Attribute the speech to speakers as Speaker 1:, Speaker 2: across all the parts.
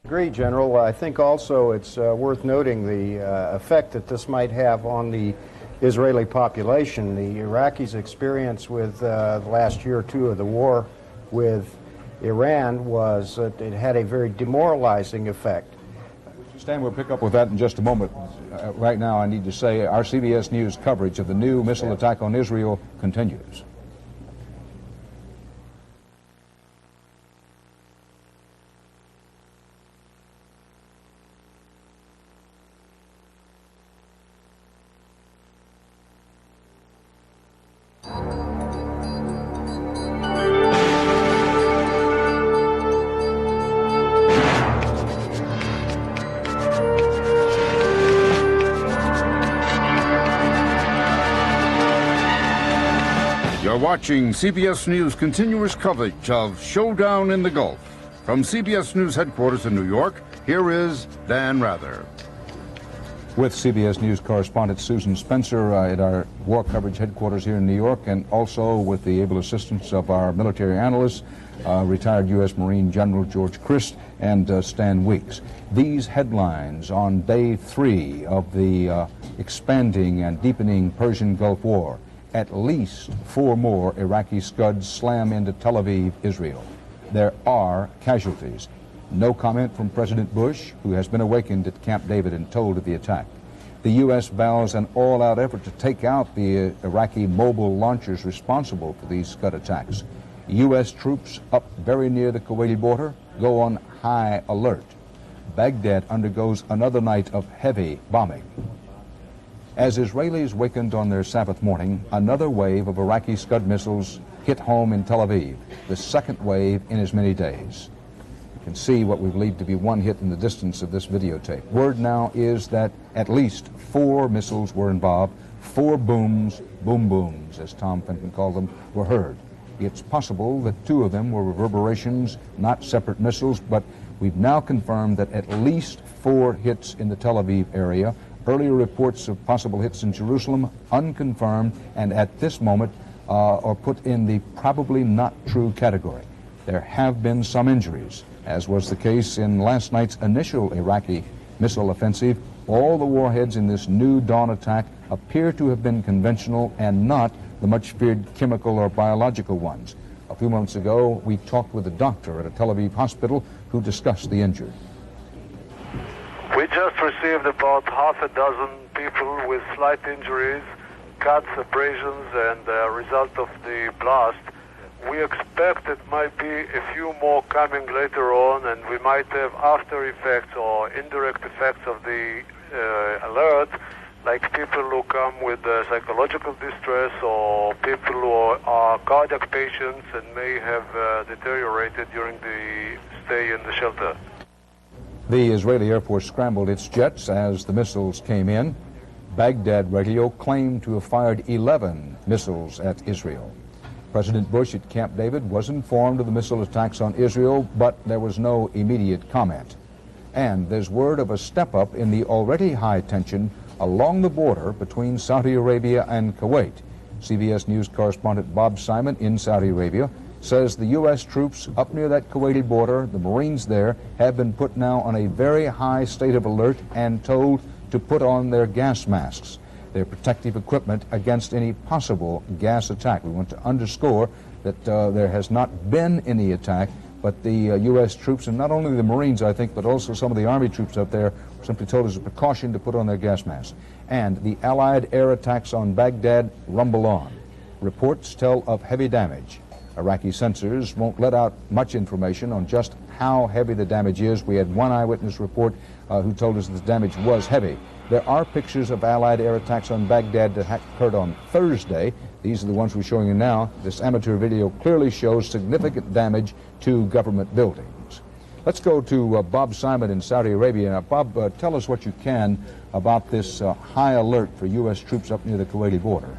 Speaker 1: Agree, General. I think also it's worth noting the effect that this might have on the Israeli population. The Iraqis' experience with the last year or two of the war with Iran was that it had a very demoralizing effect.
Speaker 2: Stan, we'll pick up with that in just a moment. Right now, I need to say our CBS News coverage of the new missile attack on Israel continues.
Speaker 3: You're watching CBS News continuous coverage of Showdown in the Gulf. From CBS News headquarters in New York, here is Dan Rather.
Speaker 2: With CBS News correspondent Susan Spencer at our war coverage headquarters here in New York, and also with the able assistance of our military analysts, retired U.S. Marine General George Christ and Stan Weeks. These headlines on day 3 of the expanding and deepening Persian Gulf War. At least 4 more Iraqi Scuds slam into Tel Aviv, Israel. There are casualties. No comment from President Bush, who has been awakened at Camp David and told of the attack. The U.S. vows an all-out effort to take out the Iraqi mobile launchers responsible for these Scud attacks. U.S. troops up very near the Kuwaiti border go on high alert. Baghdad undergoes another night of heavy bombing. As Israelis wakened on their Sabbath morning, another wave of Iraqi Scud missiles hit home in Tel Aviv, the second wave in as many days. You can see what we believe to be one hit in the distance of this videotape. Word now is that at least 4 missiles were involved. 4 booms, boom booms, as Tom Fenton called them, were heard. It's possible that 2 of them were reverberations, not separate missiles, but we've now confirmed that at least 4 hits in the Tel Aviv area. Earlier reports of possible hits in Jerusalem, unconfirmed, and at this moment are put in the probably not true category. There have been some injuries, as was the case in last night's initial Iraqi missile offensive. All the warheads in this new dawn attack appear to have been conventional and not the much feared chemical or biological ones. A few months ago, we talked with a doctor at a Tel Aviv hospital who discussed the injured.
Speaker 4: We just received about half a dozen people with slight injuries, cuts, abrasions, and a result of the blast. We expect it might be a few more coming later on, and we might have after effects or indirect effects of the alert, like people who come with psychological distress or people who are cardiac patients and may have deteriorated during the stay in the shelter.
Speaker 2: The Israeli Air Force scrambled its jets as the missiles came in. Baghdad radio claimed to have fired 11 missiles at Israel. President Bush at Camp David was informed of the missile attacks on Israel, but there was no immediate comment. And there's word of a step-up in the already high tension along the border between Saudi Arabia and Kuwait. CBS News correspondent Bob Simon in Saudi Arabia says the U.S. troops up near that Kuwaiti border, the Marines there, have been put now on a very high state of alert and told to put on their gas masks, their protective equipment against any possible gas attack. We want to underscore that there has not been any attack, but the U.S. troops, and not only the Marines, I think, but also some of the Army troops up there, simply told as a precaution to put on their gas masks. And the Allied air attacks on Baghdad rumble on. Reports tell of heavy damage. Iraqi censors won't let out much information on just how heavy the damage is. We had one eyewitness report who told us the damage was heavy. There are pictures of Allied air attacks on Baghdad that occurred on Thursday. These are the ones we're showing you now. This amateur video clearly shows significant damage to government buildings. Let's go to Bob Simon in Saudi Arabia. Now, Bob, tell us what you can about this high alert for U.S. troops up near the Kuwaiti border.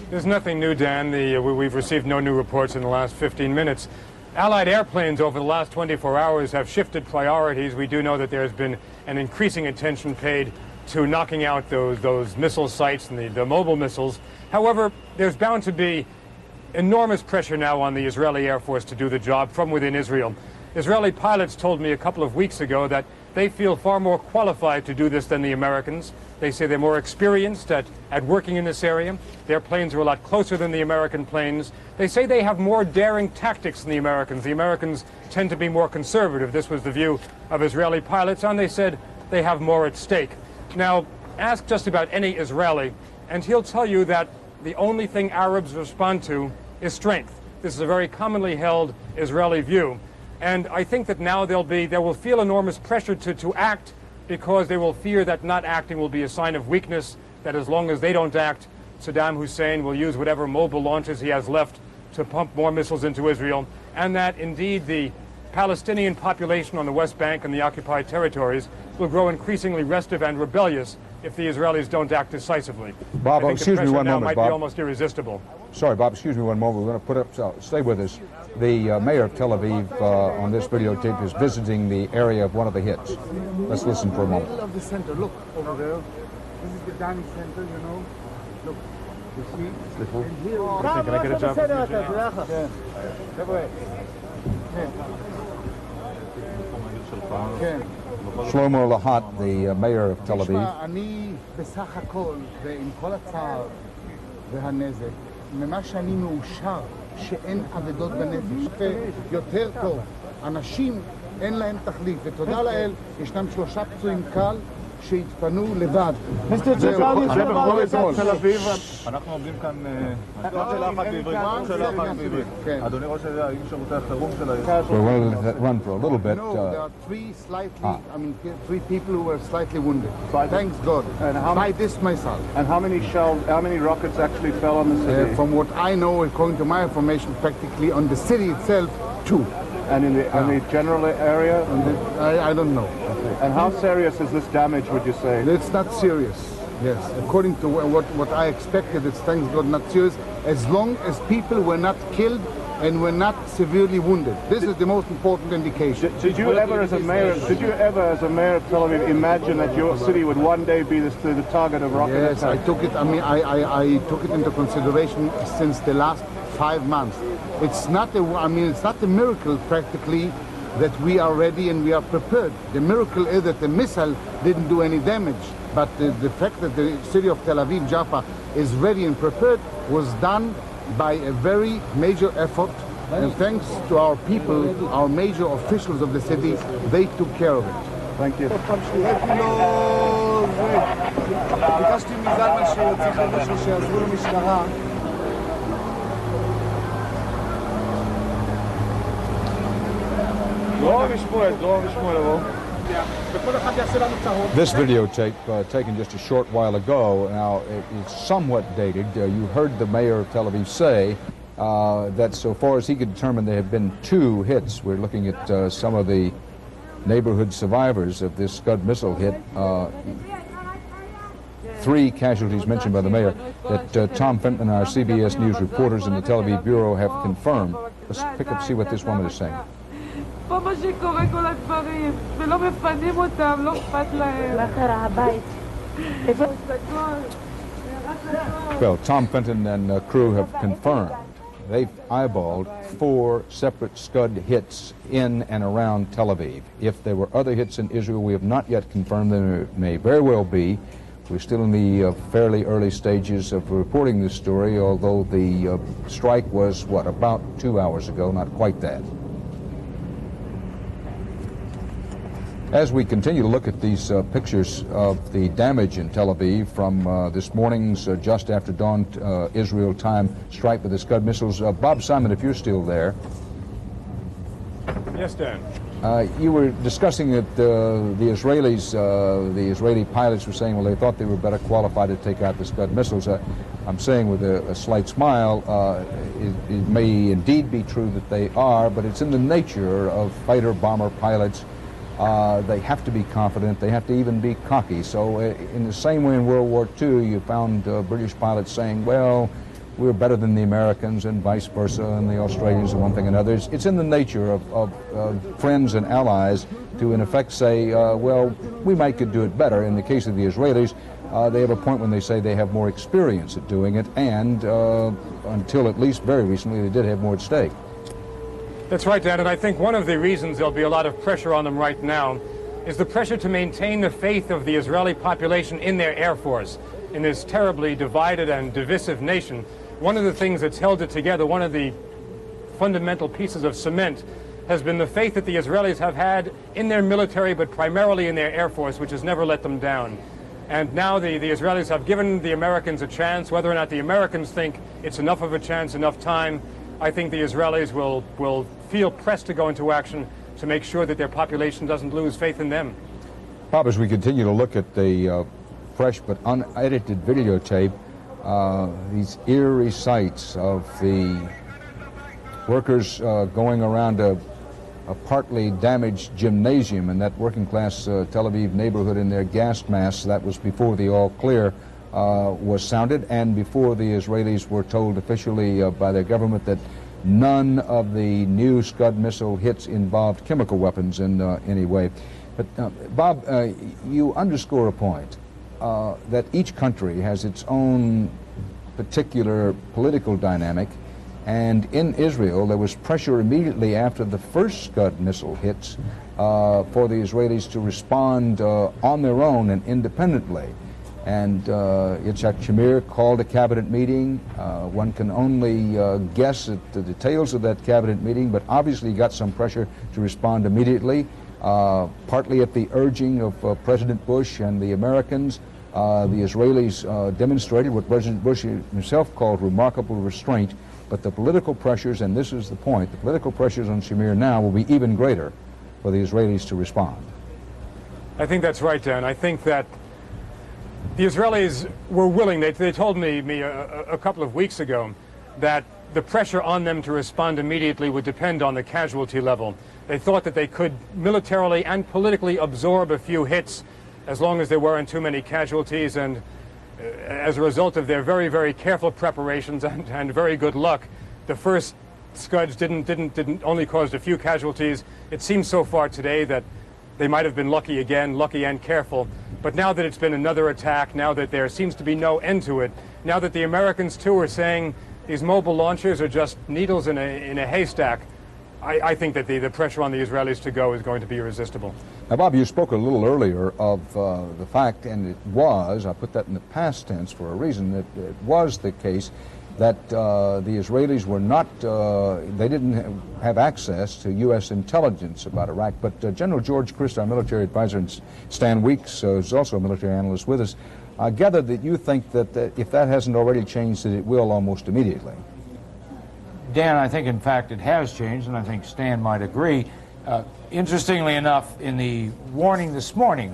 Speaker 5: There's nothing new, Dan. We've received no new reports in the last 15 minutes. Allied airplanes over the last 24 hours have shifted priorities. We do know that there's been an increasing attention paid to knocking out those missile sites and the mobile missiles. However, there's bound to be enormous pressure now on the Israeli Air Force to do the job from within Israel. Israeli pilots told me a couple of weeks ago that they feel far more qualified to do this than the Americans. They say they're more experienced at working in this area. Their planes are a lot closer than the American planes. They say they have more daring tactics than the Americans. The Americans tend to be more conservative. This was the view of Israeli pilots, and they said they have more at stake. Now, ask just about any Israeli, and he'll tell you that the only thing Arabs respond to is strength. This is a very commonly held Israeli view. And I think that now they will feel enormous pressure to act, because they will fear that not acting will be a sign of weakness, that as long as they don't act, Saddam Hussein will use whatever mobile launches he has left to pump more missiles into Israel, and that indeed the Palestinian population on the West Bank and the occupied territories will grow increasingly restive and rebellious if the Israelis don't act decisively.
Speaker 2: Bob, excuse me one moment,
Speaker 5: might
Speaker 2: Bob.
Speaker 5: be almost irresistible.
Speaker 2: Sorry, Bob, excuse me one moment. We're going to put up, stay with us. The mayor of Tel Aviv on this videotape is visiting the area of one of the hits. Let's listen for a moment.
Speaker 6: Middle of the center, look over there. This is the dining center, you know. Look, you see? And here,
Speaker 5: Can I get a job?
Speaker 6: כן.
Speaker 2: Shlomo Lahat, the mayor of Tel Aviv.
Speaker 6: תשמע, אני בסך הכל, ועם כל הצער והנזק, ממה שאני מאושר שאין אבדות בנפש, יותר טוב. אנשים אין להם תחליף, ותודה לאל, ישנם 3 פצועים קל שהתפנו לבד.
Speaker 7: מיסטר ג'פרני,
Speaker 6: זה בכל אתמול.
Speaker 7: אנחנו עובדים כאן, שאלה אחת בעברית, שאלה אחת בעברית. אדוני ראש העיר, האם שירותי החירום של העיר?
Speaker 2: So we'll let that run for a little bit.
Speaker 6: No, there are 3 people who were slightly wounded. Thanks God.
Speaker 7: And how
Speaker 6: By this myself.
Speaker 7: And how many rockets actually fell on the city?
Speaker 6: From what I know, according to my information, practically on the city itself, 2.
Speaker 7: And in the general area?
Speaker 6: I don't know.
Speaker 7: And how serious is this damage, would you say?
Speaker 6: It's not serious. Yes, according to what I expected, it's thanks God not serious, as long as people were not killed and were not severely wounded. This is the most important indication.
Speaker 7: Did you ever, as a mayor of Tel Aviv, imagine that your city would one day be the target of rocket
Speaker 6: Yes,
Speaker 7: attacks?
Speaker 6: I took it. I mean, I took it into consideration since the last 5 months. It's not a miracle practically that we are ready and we are prepared. The miracle is that the missile didn't do any damage. But the fact that the city of Tel Aviv, Jaffa, is ready and prepared was done by a very major effort. And thanks to our people, our major officials of the city, they took care of it.
Speaker 7: Thank you.
Speaker 6: ביקשתי מזלמן שיוציא חבר'ה שלו שיעזרו למשטרה.
Speaker 2: This videotape taken just a short while ago. Now, it's somewhat dated. You heard the mayor of Tel Aviv say that so far as he could determine there have been 2 hits. We're looking at some of the neighborhood survivors of this Scud missile hit. 3 casualties mentioned by the mayor that Tom Fenton, our CBS News reporters in the Tel Aviv bureau, have confirmed. Let's pick up, see what this woman is saying.
Speaker 8: פה מה שקורה כל הדברים, ולא מפנים אותם, לא אכפת להם. מה קרה, הבית? איפה?
Speaker 2: Well, Tom Fenton and crew have confirmed they've eyeballed 4 separate Scud hits in and around Tel Aviv. If there were other hits in Israel, we have not yet confirmed them. There may very well be. We're still in the fairly early stages of reporting this story, although the strike was, about 2 hours ago, not quite that. As we continue to look at these pictures of the damage in Tel Aviv from this morning's just after dawn Israel time strike with the Scud missiles, Bob Simon, if you're still there.
Speaker 5: Yes, Dan.
Speaker 2: You were discussing that the Israelis, the Israeli pilots were saying, well, they thought they were better qualified to take out the Scud missiles. I'm saying with a slight smile, it may indeed be true that they are, but it's in the nature of fighter-bomber pilots. They have to be confident. They have to even be cocky. So in the same way in World War II, you found British pilots saying, well, we're better than the Americans and vice versa, and the Australians and one thing and another. It's in the nature of friends and allies to, in effect, say, well, we might could do it better. In the case of the Israelis, they have a point when they say they have more experience at doing it, and until at least very recently, they did have more at stake.
Speaker 5: That's right, Dan, and I think one of the reasons there'll be a lot of pressure on them right now is the pressure to maintain the faith of the Israeli population in their Air Force. In this terribly divided and divisive nation, one of the things that's held it together, one of the fundamental pieces of cement, has been the faith that the Israelis have had in their military, but primarily in their Air Force, which has never let them down. And now the Israelis have given the Americans a chance. Whether or not the Americans think it's enough of a chance, enough time, I think the Israelis will feel pressed to go into action to make sure that their population doesn't lose faith in them.
Speaker 2: Bob, as we continue to look at the fresh but unedited videotape, these eerie sights of the workers going around a partly damaged gymnasium in that working-class Tel Aviv neighborhood in their gas masks. That was before the all-clear was sounded and before the Israelis were told officially by their government that none of the new Scud missile hits involved chemical weapons in any way. But, Bob, you underscore a point that each country has its own particular political dynamic. And in Israel, there was pressure immediately after the first Scud missile hits for the Israelis to respond on their own and independently. And Yitzhak Shamir called a cabinet meeting. One can only guess at the details of that cabinet meeting, but obviously got some pressure to respond immediately, partly at the urging of President Bush and the Americans. The Israelis demonstrated what President Bush himself called remarkable restraint. But the political pressures, and this is the point, the political pressures on Shamir now will be even greater for the Israelis to respond.
Speaker 5: I think that's right, Dan. I think that the Israelis were willing. They told me a couple of weeks ago that the pressure on them to respond immediately would depend on the casualty level. They thought that they could militarily and politically absorb a few hits as long as there weren't too many casualties, and as a result of their very, very careful preparations and very good luck, the first Scuds didn't only caused a few casualties. It seems so far today that they might have been lucky again, lucky and careful. But now that it's been another attack, now that there seems to be no end to it, now that the Americans too are saying these mobile launchers are just needles in a haystack, I think that the pressure on the Israelis to go is going to be irresistible.
Speaker 2: Now, Bob, you spoke a little earlier of the fact, and it was, I put that in the past tense for a reason, that it was the case that the Israelis were not, they didn't have access to U.S. intelligence about Iraq. But General George Christ, our military advisor, and Stan Weeks, who's also a military analyst with us, gathered that you think that if that hasn't already changed, that it will almost immediately.
Speaker 9: Dan, I think, in fact, it has changed, and I think Stan might agree. Interestingly enough, in the warning this morning,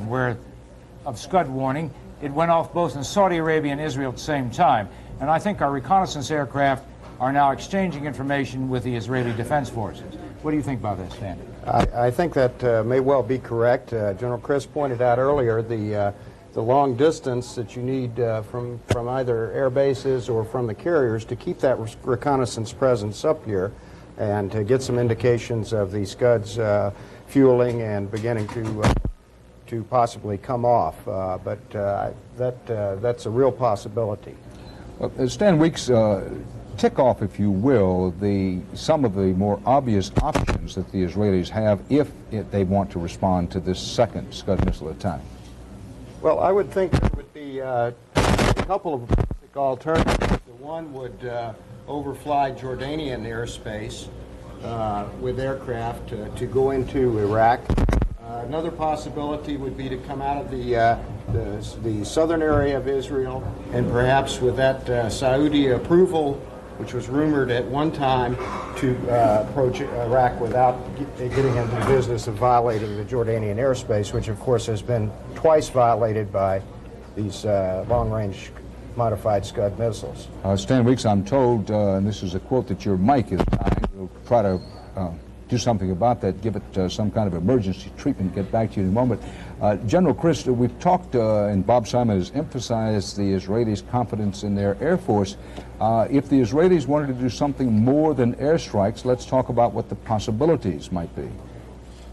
Speaker 9: of Scud warning, it went off both in Saudi Arabia and Israel at the same time. And I think our reconnaissance aircraft are now exchanging information with the Israeli Defense Forces. What do you think about this, Stan?
Speaker 1: I think that may well be correct. General Chris pointed out earlier the long distance that you need from either air bases or from the carriers to keep that reconnaissance presence up here and to get some indications of the Scuds fueling and beginning to possibly come off. But that's a real possibility.
Speaker 2: Well, Stan Weeks, tick off, if you will, some of the more obvious options that the Israelis have if they want to respond to this second Scud missile attack.
Speaker 1: Well, I would think there would be a couple of alternatives. One would overfly Jordanian airspace with aircraft to go into Iraq. Another possibility would be to come out of the southern area of Israel, and perhaps with that Saudi approval, which was rumored at one time, to approach Iraq without getting into the business of violating the Jordanian airspace, which of course has been twice violated by these long-range modified Scud missiles.
Speaker 2: Stan Weeks, I'm told, and this is a quote, that your mic is dying. We'll try to do something about that, give it some kind of emergency treatment, get back to you in a moment. General Chris, we've talked, and Bob Simon has emphasized the Israelis' confidence in their Air Force. If the Israelis wanted to do something more than airstrikes, let's talk about what the possibilities might be.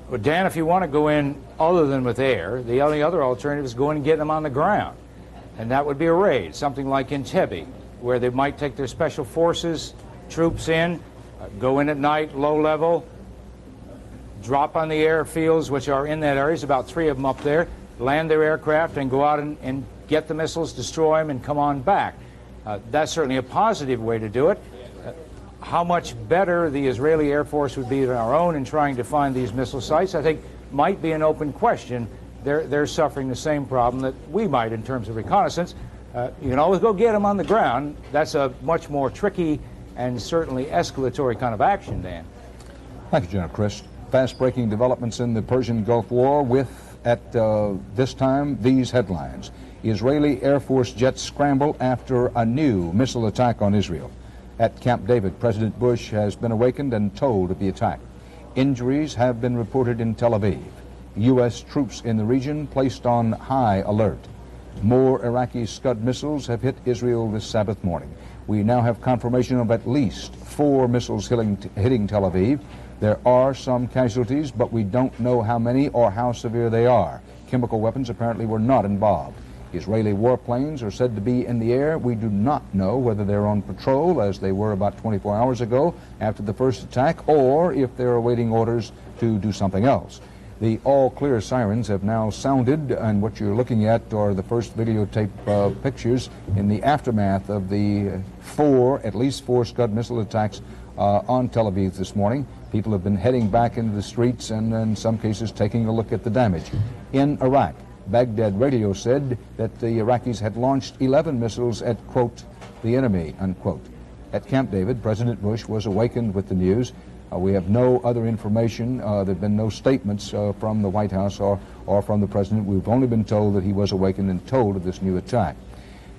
Speaker 9: Well, Dan, if you want to go in other than with air, the only other alternative is going and getting them on the ground. And that would be a raid, something like Entebbe, where they might take their special forces troops in, Go in at night, low level, drop on the airfields which are in that area. There's about 3 of them up there, land their aircraft and go out and get the missiles, destroy them, and come on back. That's certainly a positive way to do it. How much better the Israeli Air Force would be than our own in trying to find these missile sites, I think, might be an open question. They're suffering the same problem that we might in terms of reconnaissance. You can always go get them on the ground. That's a much more tricky and certainly escalatory kind of action, Dan.
Speaker 2: Thank you, General Chris. Fast-breaking developments in the Persian Gulf War with, at this time, these headlines. Israeli Air Force jets scramble after a new missile attack on Israel. At Camp David, President Bush has been awakened and told of the attack. Injuries have been reported in Tel Aviv. U.S. troops in the region placed on high alert. More Iraqi Scud missiles have hit Israel this Sabbath morning. We now have confirmation of at least 4 missiles hitting Tel Aviv. There are some casualties, but we don't know how many or how severe they are. Chemical weapons apparently were not involved. Israeli warplanes are said to be in the air. We do not know whether they're on patrol, as they were about 24 hours ago after the first attack, or if they're awaiting orders to do something else. The all-clear sirens have now sounded, and what you're looking at are the first videotape pictures in the aftermath of the at least four Scud missile attacks on Tel Aviv this morning. People have been heading back into the streets and in some cases taking a look at the damage. In Iraq, Baghdad radio said that the Iraqis had launched 11 missiles at, quote, the enemy, unquote. At Camp David, President Bush was awakened with the news. We have no other information. There have been no statements from the White House or from the President. We've only been told that he was awakened and told of this new attack.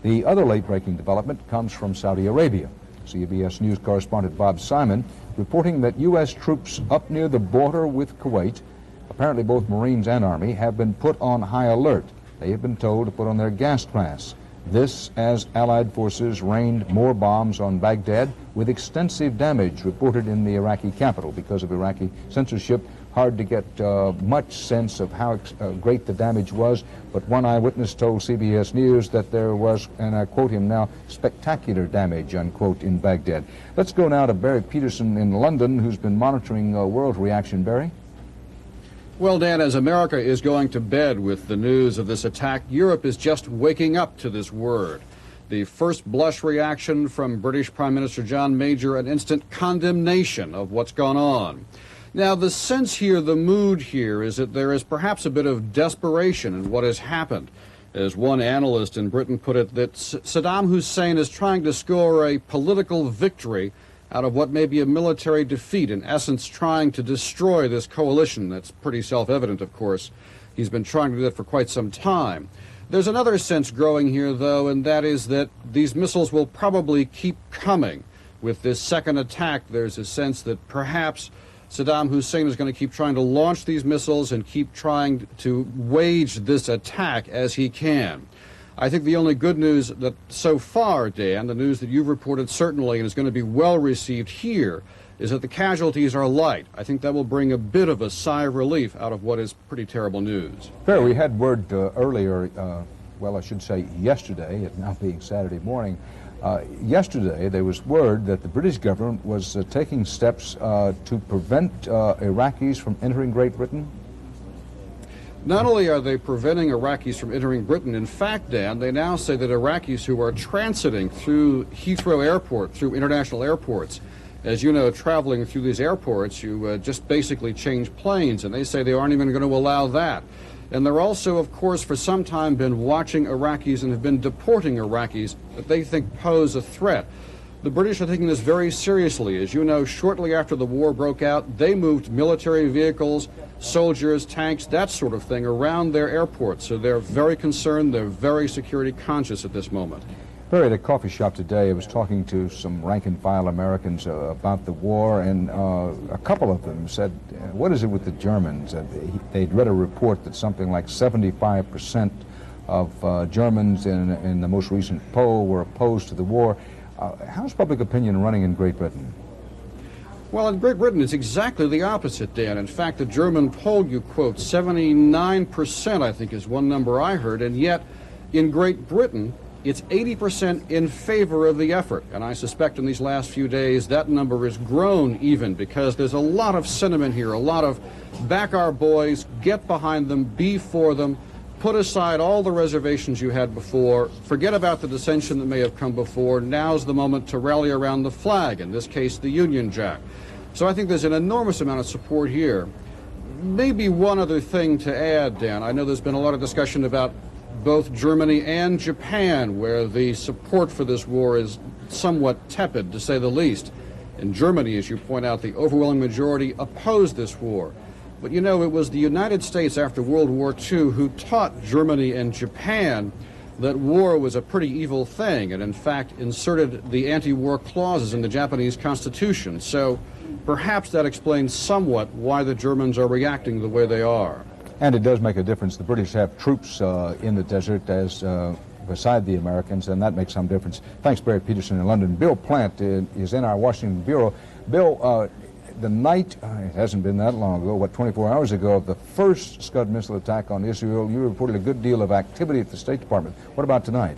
Speaker 2: The other late-breaking development comes from Saudi Arabia. CBS News correspondent Bob Simon reporting that U.S. troops up near the border with Kuwait, apparently both Marines and Army, have been put on high alert. They have been told to put on their gas masks. This as Allied forces rained more bombs on Baghdad, with extensive damage reported in the Iraqi capital. Because of Iraqi censorship, hard to get much sense of how great the damage was, but one eyewitness told CBS News that there was, and I quote him now, spectacular damage, unquote, in Baghdad. Let's go now to Barry Peterson in London, who's been monitoring world reaction. Barry?
Speaker 10: Well, Dan, as America is going to bed with the news of this attack, Europe is just waking up to this word. The first blush reaction from British Prime Minister John Major, an instant condemnation of what's gone on. Now, the sense here, the mood here, is that there is perhaps a bit of desperation in what has happened. As one analyst in Britain put it, that Saddam Hussein is trying to score a political victory out of what may be a military defeat, in essence trying to destroy this coalition. That's pretty self-evident, of course. He's been trying to do that for quite some time. There's another sense growing here, though, and that is that these missiles will probably keep coming. With this second attack, there's a sense that perhaps Saddam Hussein is going to keep trying to launch these missiles and keep trying to wage this attack as he can. I think the only good news that so far, Dan, the news that you've reported certainly and is going to be well received here, is that the casualties are light. I think that will bring a bit of a sigh of relief out of what is pretty terrible news.
Speaker 2: Fair, we had word earlier, well, I should say yesterday, it now being Saturday morning, yesterday there was word that the British government was taking steps to prevent Iraqis from entering Great Britain.
Speaker 10: Not only are they preventing Iraqis from entering Britain, in fact, Dan, they now say that Iraqis who are transiting through Heathrow Airport, through international airports, as you know, traveling through these airports, you just basically change planes, and they say they aren't even going to allow that. And they're also, of course, for some time been watching Iraqis and have been deporting Iraqis that they think pose a threat. The British are taking this very seriously. As you know, shortly after the war broke out, they moved military vehicles, soldiers, tanks, that sort of thing around their airports. So they're very concerned, they're very security conscious at this moment.
Speaker 2: Barry, at a coffee shop today, I was talking to some rank-and-file Americans about the war, and a couple of them said, what is it with the Germans? They'd read a report that something like 75% of Germans in the most recent poll were opposed to the war. How's public opinion running in Great Britain?
Speaker 10: Well, in Great Britain, it's exactly the opposite, Dan. In fact, the German poll you quote, 79%, I think, is one number I heard, and yet in Great Britain, it's 80% in favor of the effort. And I suspect in these last few days that number has grown even, because there's a lot of sentiment here, a lot of back our boys, get behind them, be for them, put aside all the reservations you had before, forget about the dissension that may have come before. Now's the moment to rally around the flag, in this case the Union Jack. So I think there's an enormous amount of support here. Maybe one other thing to add, Dan. I know there's been a lot of discussion about both Germany and Japan, where the support for this war is somewhat tepid, to say the least. In Germany, as you point out, the overwhelming majority opposed this war. But you know, it was the United States after World War II who taught Germany and Japan that war was a pretty evil thing, and in fact inserted the anti-war clauses in the Japanese constitution. So perhaps that explains somewhat why the Germans are reacting the way they are.
Speaker 2: And it does make a difference. The British have troops in the desert as beside the Americans, and that makes some difference. Thanks, Barry Peterson in London. Bill Plant is in our Washington bureau. Bill, the night, it hasn't been that long ago, 24 hours ago, of the first Scud missile attack on Israel, you reported a good deal of activity at the State Department. What about tonight?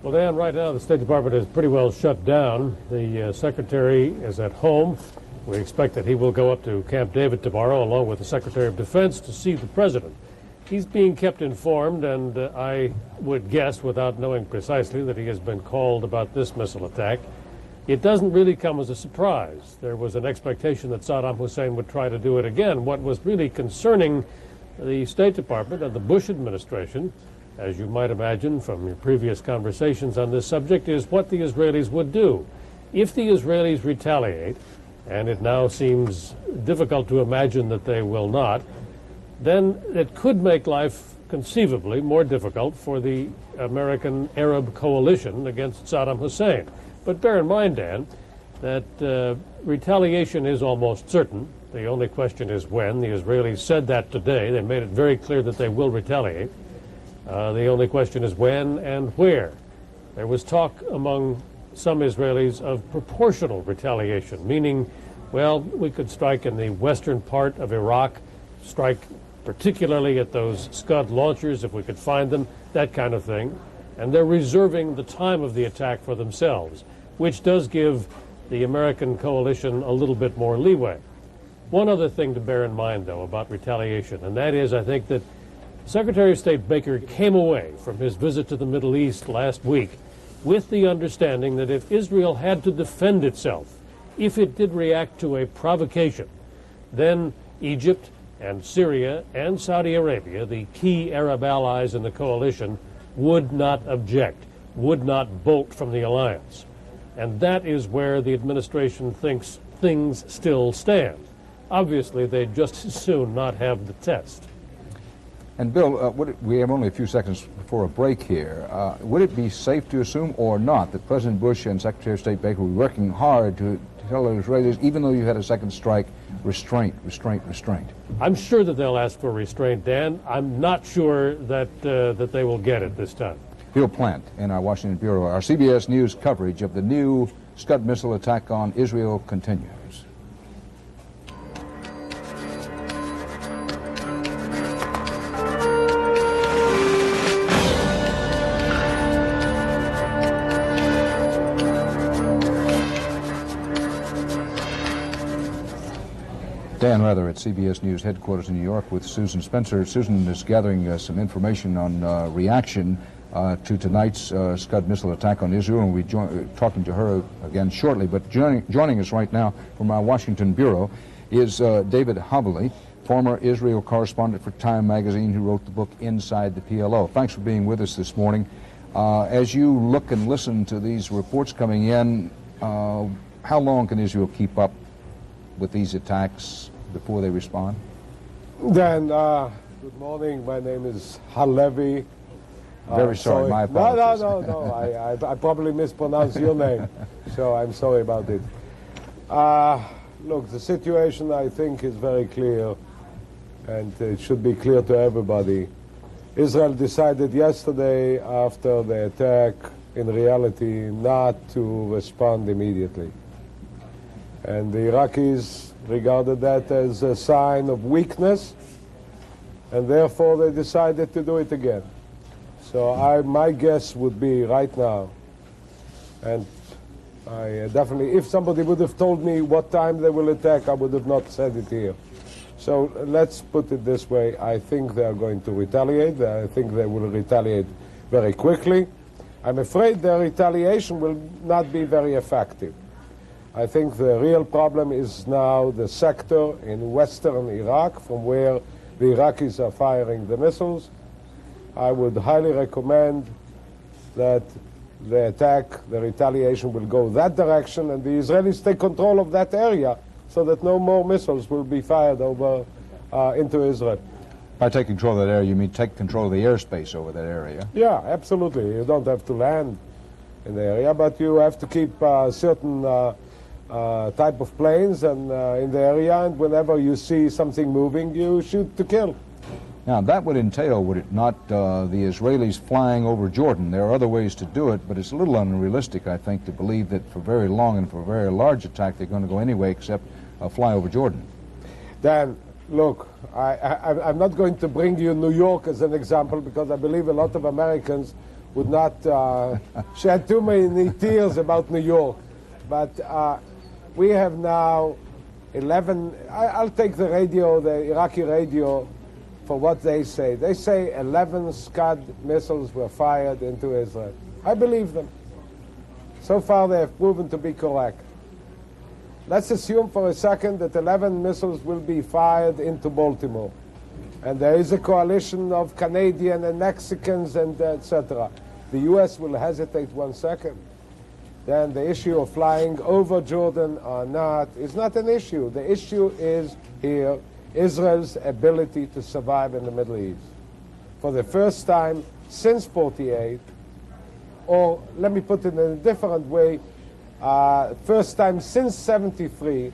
Speaker 11: Well, Dan, right now the State Department is pretty well shut down. The Secretary is at home. We expect that he will go up to Camp David tomorrow, along with the Secretary of Defense, to see the President. He's being kept informed, and I would guess, without knowing precisely, that he has been called about this missile attack. It doesn't really come as a surprise. There was an expectation that Saddam Hussein would try to do it again. What was really concerning the State Department and the Bush administration, as you might imagine from your previous conversations on this subject, is what the Israelis would do. If the Israelis retaliate, and it now seems difficult to imagine that they will not, then it could make life conceivably more difficult for the American Arab coalition against Saddam Hussein. But bear in mind, Dan, that retaliation is almost certain. The only question is when. The Israelis said that today. They made it very clear that they will retaliate. The only question is when and where. There was talk among some Israelis of proportional retaliation, meaning, well, we could strike in the western part of Iraq, strike particularly at those Scud launchers if we could find them, that kind of thing. And they're reserving the time of the attack for themselves, which does give the American coalition a little bit more leeway. One other thing to bear in mind, though, about retaliation, and that is I think that Secretary of State Baker came away from his visit to the Middle East last week with the understanding that if Israel had to defend itself, if it did react to a provocation, then Egypt and Syria and Saudi Arabia, the key Arab allies in the coalition, would not object, would not bolt from the alliance. And that is where the administration thinks things still stand. Obviously, they'd just as soon not have the test.
Speaker 2: And Bill, we have only a few seconds before a break here. Would it be safe to assume or not that President Bush and Secretary of State Baker were working hard to tell the Israelis, even though you had a second strike, restraint, restraint, restraint?
Speaker 11: I'm sure that they'll ask for restraint, Dan. I'm not sure that that they will get it this time.
Speaker 2: Bill Plant in our Washington bureau. Our CBS News coverage of the new Scud missile attack on Israel continues. Dan Rather at CBS News headquarters in New York with Susan Spencer. Susan is gathering some information on reaction to tonight's Scud missile attack on Israel, and we'll be talking to her again shortly. But joining us right now from our Washington bureau is David Haveli, former Israel correspondent for Time magazine, who wrote the book Inside the PLO. Thanks for being with us this morning. As you look and listen to these reports coming in, how long can Israel keep up with these attacks before they respond?
Speaker 12: Dan, good morning. My name is Halevi.
Speaker 2: Very sorry, my apologies.
Speaker 12: No. I probably mispronounced your name, so I'm sorry about it. Look, the situation, I think, is very clear, and it should be clear to everybody. Israel decided yesterday, after the attack, in reality, not to respond immediately. And the Iraqis regarded that as a sign of weakness, and therefore they decided to do it again. So my guess would be right now, and I definitely, if somebody would have told me what time they will attack, I would have not said it here. So let's put it this way. I think they are going to retaliate. I think they will retaliate very quickly. I'm afraid their retaliation will not be very effective. I think the real problem is now the sector in western Iraq from where the Iraqis are firing the missiles. I would highly recommend that the attack, the retaliation will go that direction, and the Israelis take control of that area so that no more missiles will be fired over into Israel.
Speaker 2: By take control of that area, you mean take control of the airspace over that area?
Speaker 12: Yeah, absolutely. You don't have to land in the area, but you have to keep certain type of planes and in the area, and whenever you see something moving, you shoot to kill.
Speaker 2: Now, that would entail, would it not, the Israelis flying over Jordan? There are other ways to do it, but it's a little unrealistic, I think, to believe that for very long and for a very large attack, they're going to go anyway except fly over Jordan.
Speaker 12: Dan, look, I'm not going to bring you New York as an example because I believe a lot of Americans would not shed too many tears about New York. But we have now 11, I'll take the radio, the Iraqi radio, for what they say. They say 11 Scud missiles were fired into Israel. I believe them. So far they have proven to be correct. Let's assume for a second that 11 missiles will be fired into Baltimore. And there is a coalition of Canadian and Mexicans and etc. The U.S. will hesitate 1 second. Then the issue of flying over Jordan or not is not an issue. The issue is here Israel's ability to survive in the Middle East. For the first time since 48, or let me put it in a different way, first time since 73,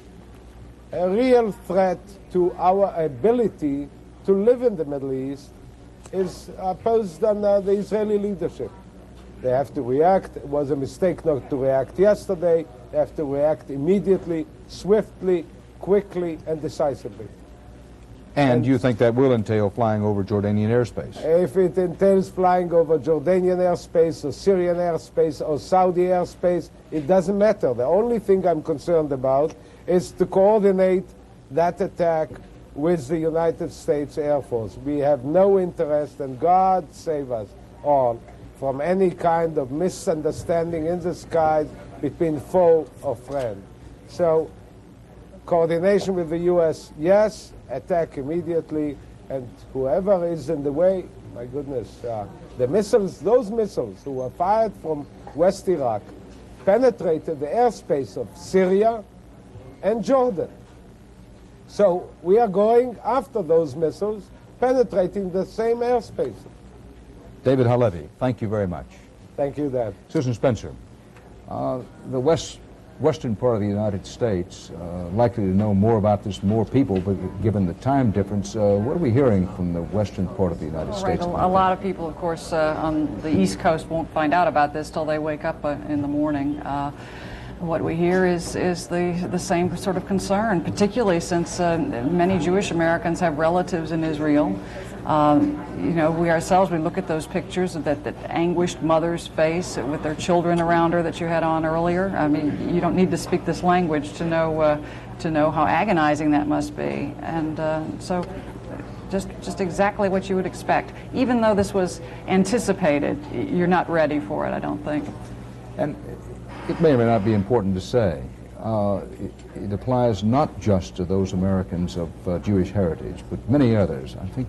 Speaker 12: a real threat to our ability to live in the Middle East is posed on the Israeli leadership. They have to react. It was a mistake not to react yesterday. They have to react immediately, swiftly, quickly, and decisively.
Speaker 2: And you think that will entail flying over Jordanian airspace?
Speaker 12: If it entails flying over Jordanian airspace or Syrian airspace or Saudi airspace, it doesn't matter. The only thing I'm concerned about is to coordinate that attack with the United States Air Force. We have no interest, and God save us all, from any kind of misunderstanding in the skies between foe or friend. So, coordination with the U.S., yes, attack immediately, and whoever is in the way, my goodness, the missiles, those missiles who were fired from West Iraq penetrated the airspace of Syria and Jordan. So we are going after those missiles, penetrating the same airspace.
Speaker 2: David Halevi, thank you very much.
Speaker 12: Thank you, Dan.
Speaker 2: Susan Spencer, the western part of the United States, likely to know more about this, more people, but given the time difference, what are we hearing from the western part of the United States?
Speaker 13: A lot of people, of course, on the East Coast won't find out about this till they wake up in the morning. What we hear is the same sort of concern, particularly since many Jewish Americans have relatives in Israel. You know, we ourselves, we look at those pictures of that anguished mother's face with their children around her that you had on earlier. I mean, you don't need to speak this language to know how agonizing that must be. And so just exactly what you would expect. Even though this was anticipated, you're not ready for it, I don't think.
Speaker 2: And it may or may not be important to say. It applies not just to those Americans of Jewish heritage, but many others. I think,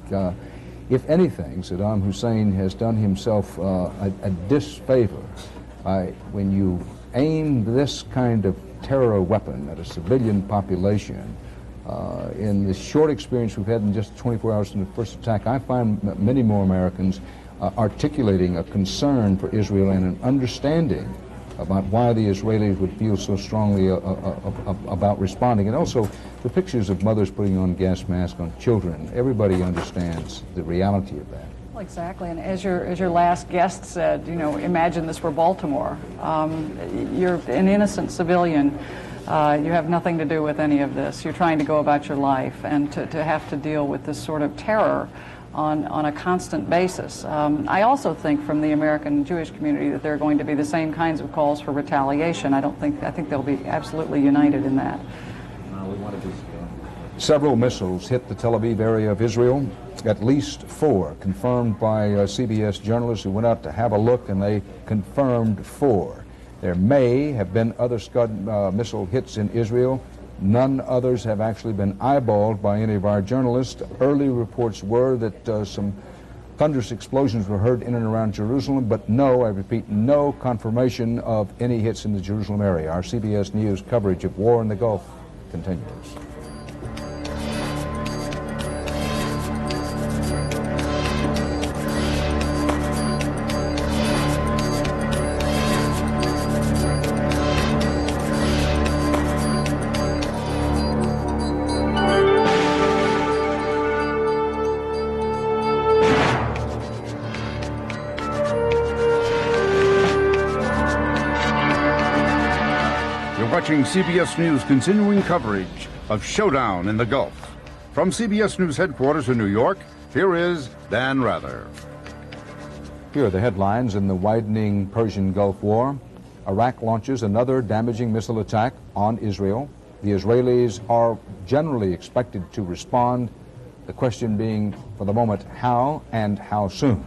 Speaker 2: if anything, Saddam Hussein has done himself a disfavor when you aim this kind of terror weapon at a civilian population. In the short experience we've had in just 24 hours from the first attack, I find many more Americans articulating a concern for Israel and an understanding about why the Israelis would feel so strongly about responding. And also the pictures of mothers putting on gas masks on children. Everybody understands the reality of that.
Speaker 13: Well, exactly. And as your last guest said, you know, imagine this were Baltimore. You're an innocent civilian You have nothing to do with any of this. You're trying to go about your life, and to have to deal with this sort of terror on a constant basis. I also think from the American Jewish community that there are going to be the same kinds of calls for retaliation. I think they'll be absolutely united in that.
Speaker 2: Several missiles hit the Tel Aviv area of Israel, at least 4, confirmed by CBS journalists who went out to have a look, and they confirmed 4. There may have been other Scud missile hits in Israel. None others have actually been eyeballed by any of our journalists. Early reports were that some thunderous explosions were heard in and around Jerusalem, but no, I repeat, no confirmation of any hits in the Jerusalem area. Our CBS News coverage of war in the Gulf continues.
Speaker 3: Watching CBS News continuing coverage of Showdown in the Gulf. From CBS News headquarters in New York, here is Dan Rather.
Speaker 2: Here are the headlines in the widening Persian Gulf War. Iraq launches another damaging missile attack on Israel. The Israelis are generally expected to respond. The question being, for the moment, how and how soon?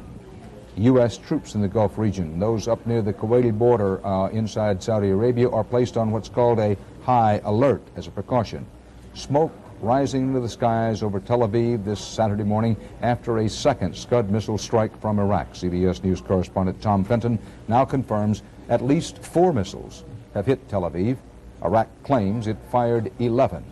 Speaker 2: U.S. troops in the Gulf region, those up near the Kuwaiti border inside Saudi Arabia, are placed on what's called a high alert as a precaution. Smoke rising into the skies over Tel Aviv this Saturday morning after a second Scud missile strike from Iraq. CBS News correspondent Tom Fenton now confirms at least 4 missiles have hit Tel Aviv. Iraq claims it fired 11.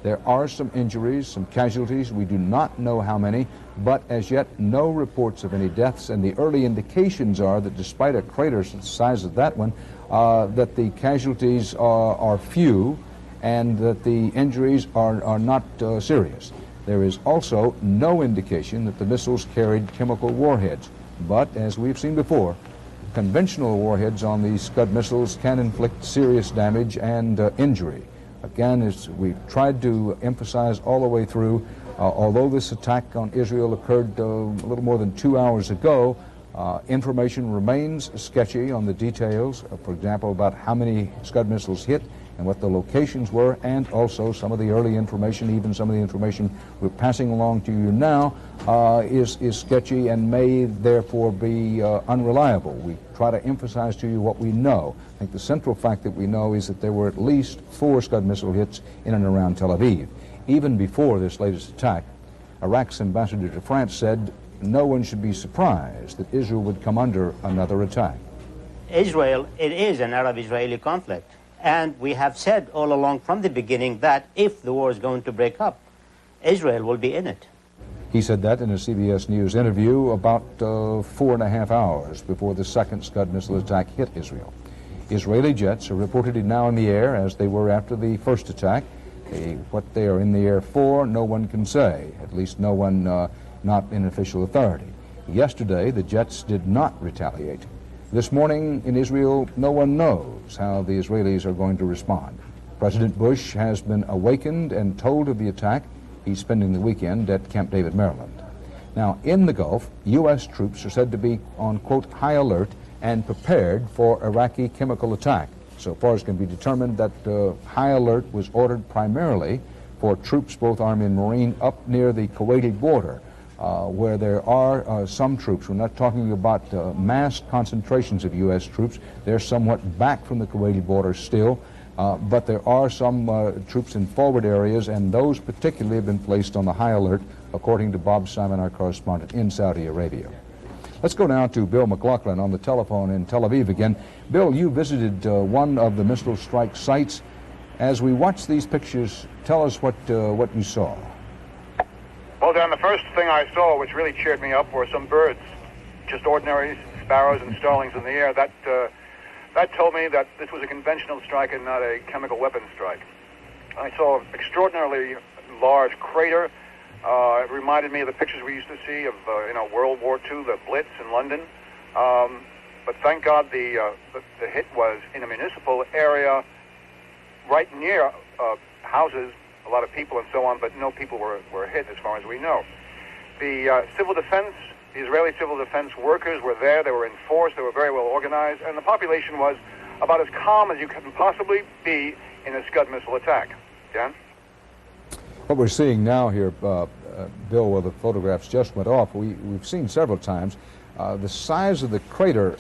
Speaker 2: There are some injuries, some casualties. We do not know how many, but as yet no reports of any deaths, and the early indications are that despite a crater the size of that one, that the casualties are few and that the injuries are not serious. There is also no indication that the missiles carried chemical warheads, but as we've seen before, conventional warheads on these Scud missiles can inflict serious damage and injury. Again, as we've tried to emphasize all the way through, although this attack on Israel occurred a little more than 2 hours ago, information remains sketchy on the details, for example, about how many Scud missiles hit and what the locations were, and also some of the early information, even some of the information we're passing along to you now, is sketchy and may therefore be unreliable. We try to emphasize to you what we know. I think the central fact that we know is that there were at least 4 Scud missile hits in and around Tel Aviv. Even before this latest attack, Iraq's ambassador to France said no one should be surprised that Israel would come under another attack.
Speaker 14: Israel, it is an Arab-Israeli conflict. And we have said all along from the beginning that if the war is going to break up, Israel will be in it.
Speaker 2: He said that in a CBS News interview about 4.5 hours before the second Scud missile attack hit Israel. Israeli jets are reportedly now in the air as they were after the first attack. What they are in the air for, no one can say, at least no one not in official authority. Yesterday, the jets did not retaliate. This morning in Israel, no one knows how the Israelis are going to respond. President Bush has been awakened and told of the attack. He's spending the weekend at Camp David, Maryland. Now, in the Gulf, U.S. troops are said to be on, quote, high alert and prepared for Iraqi chemical attack. So far as can be determined, that high alert was ordered primarily for troops, both Army and Marine, up near the Kuwaiti border, where there are some troops. We're not talking about mass concentrations of U.S. troops. They're somewhat back from the Kuwaiti border still, but there are some troops in forward areas, and those particularly have been placed on the high alert, according to Bob Simon, our correspondent in Saudi Arabia. Let's go now to Bill McLaughlin on the telephone in Tel Aviv again. Bill, you visited one of the missile strike sites. As we watch these pictures, tell us what you saw.
Speaker 15: Well, Dan, the first thing I saw, which really cheered me up, were some birds, just ordinary sparrows and starlings in the air. That told me that this was a conventional strike and not a chemical weapons strike. I saw an extraordinarily large crater. It reminded me of the pictures we used to see of World War II, the Blitz in London. But thank God the hit was in a municipal area right near houses, a lot of people and so on, but no people were hit as far as we know. The civil defense, the Israeli civil defense workers were there. They were in force. They were very well organized. And the population was about as calm as you can possibly be in a Scud missile attack. Dan?
Speaker 2: What we're seeing now here, Bill, where the photographs just went off, we've seen several times. The size of the crater,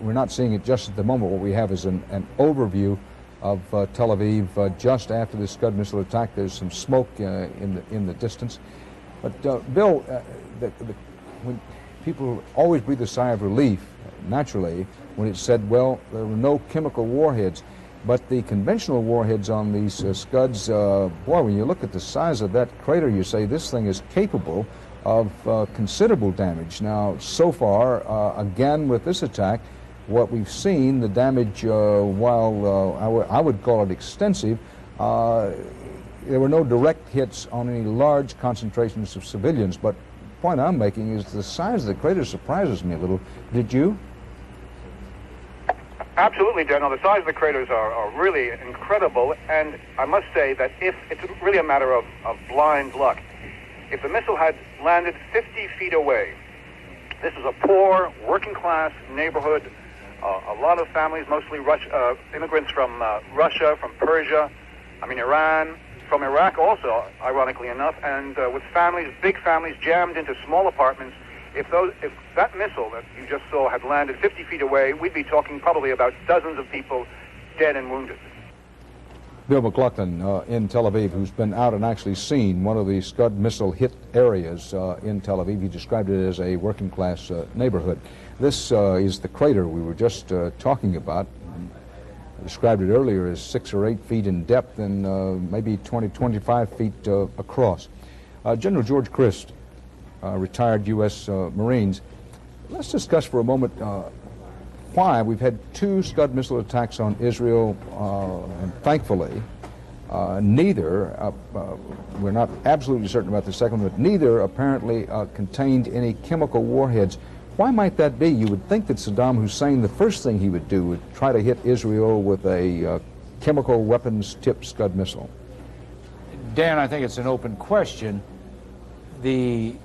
Speaker 2: we're not seeing it just at the moment. What we have is an overview of Tel Aviv just after the Scud missile attack. There's some smoke in the distance. But Bill, when people always breathe a sigh of relief, naturally, when it said, well, there were no chemical warheads. But the conventional warheads on these Scuds, boy, when you look at the size of that crater, you say this thing is capable of considerable damage. Now, so far, again, with this attack, what we've seen, the damage, while I would call it extensive, there were no direct hits on any large concentrations of civilians. But the point I'm making is the size of the crater surprises me a little. Did you?
Speaker 15: Absolutely, Dan. The size of the craters are really incredible, and I must say that if it's really a matter of blind luck, if the missile had landed 50 feet away, this is a poor, working-class neighborhood, a lot of families, mostly immigrants from Russia, from Persia, Iran, from Iraq also, ironically enough, and with families, big families jammed into small apartments. If that missile that you just saw had landed 50 feet away, we'd be talking probably about dozens of people dead and wounded.
Speaker 2: Bill McLaughlin in Tel Aviv, who's been out and actually seen one of the Scud missile hit areas in Tel Aviv. He described it as a working class neighborhood. This is the crater we were just talking about. I described it earlier as 6 or 8 feet in depth and maybe 20, 25 feet across. General George Christ, retired U.S. Marines. Let's discuss for a moment why we've had 2 Scud missile attacks on Israel, and thankfully, neither, we're not absolutely certain about the second one, but neither apparently contained any chemical warheads. Why might that be? You would think that Saddam Hussein, the first thing he would do would try to hit Israel with a chemical weapons-tipped Scud missile.
Speaker 9: Dan, I think it's an open question. The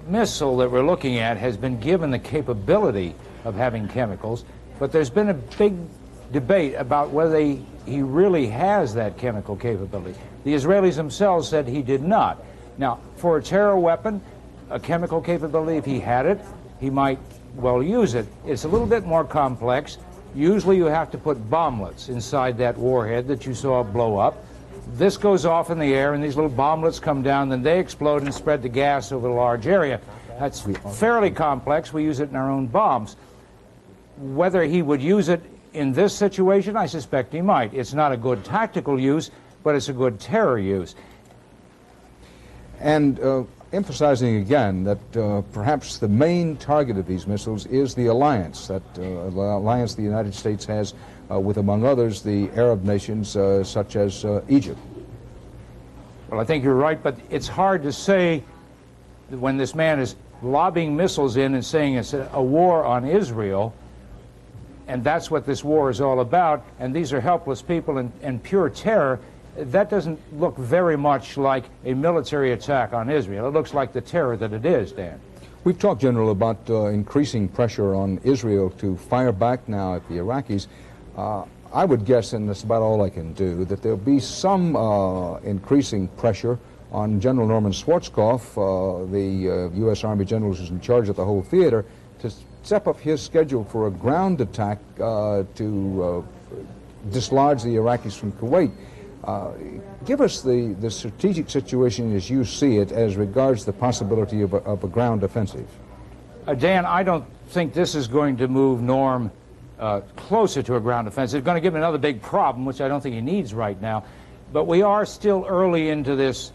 Speaker 9: missile that we're looking at has been given the capability of having chemicals, but there's been a big debate about whether he really has that chemical capability. The Israelis themselves said he did not. Now, for a terror weapon, a chemical capability, if he had it, he might well use it. It's a little bit more complex. Usually you have to put bomblets inside that warhead that you saw blow up. This goes off in the air, and these little bomblets come down, then they explode and spread the gas over a large area. That's fairly complex. We use it in our own bombs. Whether he would use it in this situation, I suspect he might. It's not a good tactical use, but it's a good terror use.
Speaker 2: And emphasizing again that perhaps the main target of these missiles is the alliance, that alliance the United States has with, among others, the Arab nations such as Egypt.
Speaker 9: Well, I think you're right, but it's hard to say that when this man is lobbing missiles in and saying it's a war on Israel, and that's what this war is all about, and these are helpless people and pure terror, that doesn't look very much like a military attack on Israel. It looks like the terror that it is, Dan.
Speaker 2: We've talked, General, about increasing pressure on Israel to fire back now at the Iraqis. I would guess, and that's about all I can do, that there'll be some increasing pressure on General Norman Schwarzkopf, the U.S. Army general who's in charge of the whole theater, to step up his schedule for a ground attack to dislodge the Iraqis from Kuwait. Give us the strategic situation as you see it as regards the possibility of a ground offensive.
Speaker 9: Dan, I don't think this is going to move Norm closer to a ground offensive. It's going to give him another big problem, which I don't think he needs right now. But we are still early into this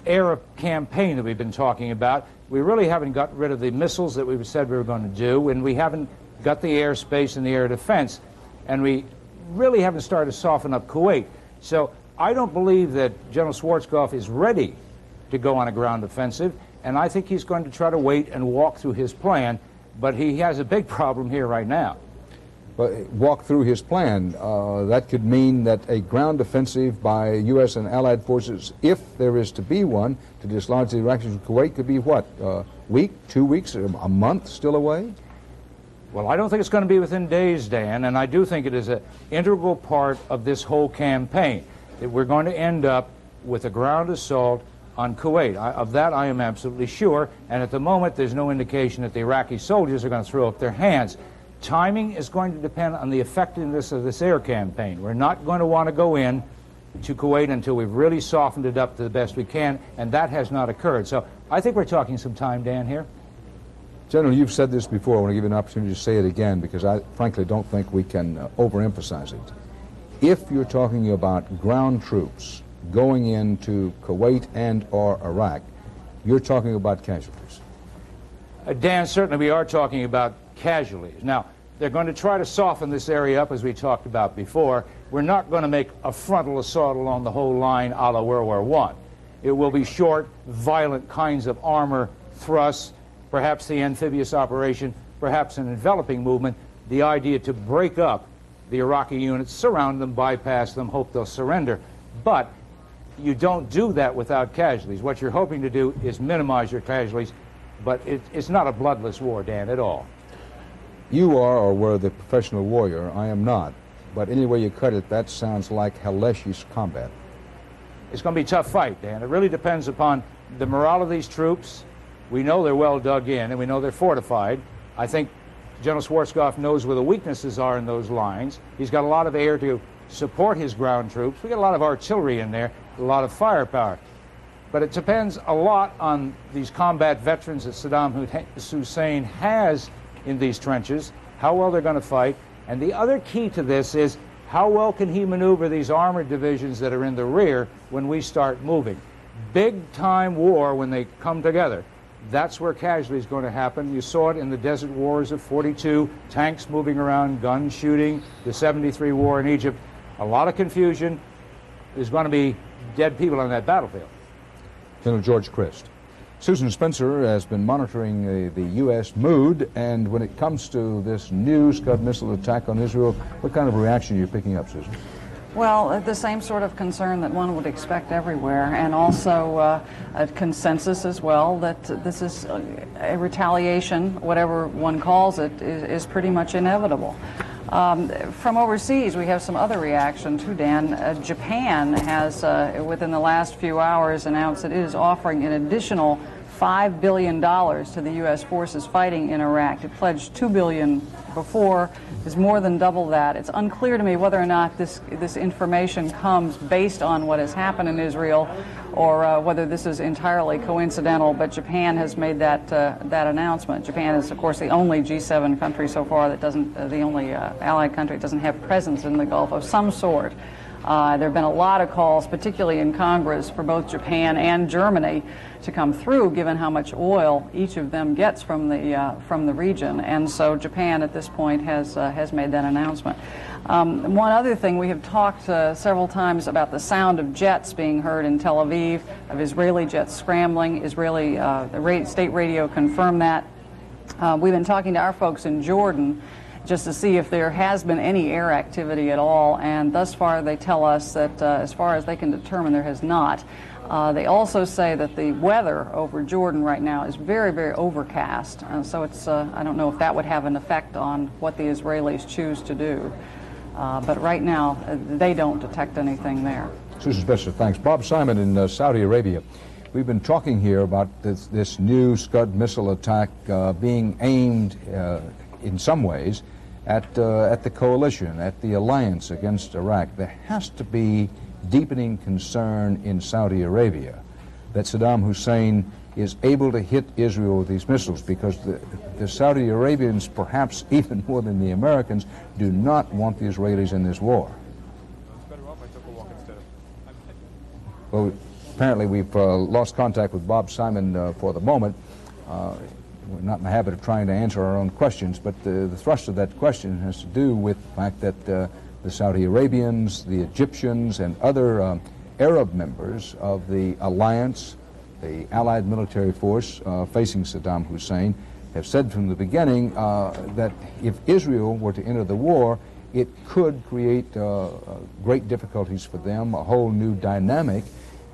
Speaker 9: air campaign that we've been talking about. We really haven't got rid of the missiles that we said we were going to do, and we haven't got the airspace and the air defense, and we really haven't started to soften up Kuwait. So I don't believe that General Schwarzkopf is ready to go on a ground offensive, and I think he's going to try to wait and walk through his plan, but he has a big problem here right now.
Speaker 2: walk through his plan. That could mean that a ground offensive by U.S. and Allied forces, if there is to be one, to dislodge the Iraqis from Kuwait, could be what, a week, 2 weeks, a month still away?
Speaker 9: Well, I don't think it's going to be within days, Dan, and I do think it is an integral part of this whole campaign, that we're going to end up with a ground assault on Kuwait. Of that I am absolutely sure, and at the moment there's no indication that the Iraqi soldiers are going to throw up their hands. Timing is going to depend on the effectiveness of this air campaign. We're not going to want to go in to Kuwait until we've really softened it up to the best we can, and that has not occurred. So I think we're talking some time, Dan, here.
Speaker 2: General, you've said this before. I want to give you an opportunity to say it again because I frankly don't think we can overemphasize it. If you're talking about ground troops going into Kuwait and or Iraq, you're talking about casualties.
Speaker 9: Dan, certainly we are talking about casualties. Now, they're going to try to soften this area up, as we talked about before. We're not going to make a frontal assault along the whole line a la World War I. It will be short, violent kinds of armor thrusts, perhaps the amphibious operation, perhaps an enveloping movement, the idea to break up the Iraqi units, surround them, bypass them, hope they'll surrender. But you don't do that without casualties. What you're hoping to do is minimize your casualties, but it's not a bloodless war, Dan, at all.
Speaker 2: You are or were the professional warrior. I am not. But any way you cut it, that sounds like hellacious combat.
Speaker 9: It's going to be a tough fight, Dan. It really depends upon the morale of these troops. We know they're well dug in, and we know they're fortified. I think General Schwarzkopf knows where the weaknesses are in those lines. He's got a lot of air to support his ground troops. We got a lot of artillery in there, a lot of firepower. But it depends a lot on these combat veterans that Saddam Hussein has in these trenches, how well they're going to fight. And the other key to this is how well can he maneuver these armored divisions that are in the rear when we start moving. Big-time war when they come together. That's where casualty is going to happen. You saw it in the Desert Wars of '42, tanks moving around, guns shooting, the '73 war in Egypt. A lot of confusion. There's going to be dead people on that battlefield.
Speaker 2: General George Christ. Susan Spencer has been monitoring the U.S. mood, and when it comes to this new Scud missile attack on Israel, what kind of reaction are you picking up, Susan?
Speaker 13: Well, the same sort of concern that one would expect everywhere, and also a consensus as well that this is a retaliation, whatever one calls it, is pretty much inevitable. From overseas, we have some other reaction too, Dan. Japan has, within the last few hours, announced that it is offering an additional $5 billion to the U.S. forces fighting in Iraq. It pledged $2 billion before, is more than double that. It's unclear to me whether or not this information comes based on what has happened in Israel or whether this is entirely coincidental, but Japan has made that announcement. Japan is, of course, the only G7 country so far that doesn't, the only allied country that doesn't have presence in the Gulf of some sort. There have been a lot of calls, particularly in Congress, for both Japan and Germany to come through, given how much oil each of them gets from the region. And so Japan, at this point, has made that announcement. One other thing, we have talked several times about the sound of jets being heard in Tel Aviv, of Israeli jets scrambling. The state radio confirmed that. We've been talking to our folks in Jordan just to see if there has been any air activity at all, and thus far they tell us that as far as they can determine, there has not. They also say that the weather over Jordan right now is very, very overcast, so it's I don't know if that would have an effect on what the Israelis choose to do. But right now, they don't detect anything there.
Speaker 2: Susan Spencer, thanks. Bob Simon in Saudi Arabia. We've been talking here about this new Scud missile attack being aimed in some ways at the coalition, at the alliance against Iraq. There has to be deepening concern in Saudi Arabia that Saddam Hussein is able to hit Israel with these missiles, because the Saudi Arabians, perhaps even more than the Americans, do not want the Israelis in this war. Well, apparently we've lost contact with Bob Simon for the moment. We're not in the habit of trying to answer our own questions, but the thrust of that question has to do with the fact that the Saudi Arabians, the Egyptians, and other Arab members of the alliance, the allied military force facing Saddam Hussein, have said from the beginning that if Israel were to enter the war, it could create great difficulties for them, a whole new dynamic.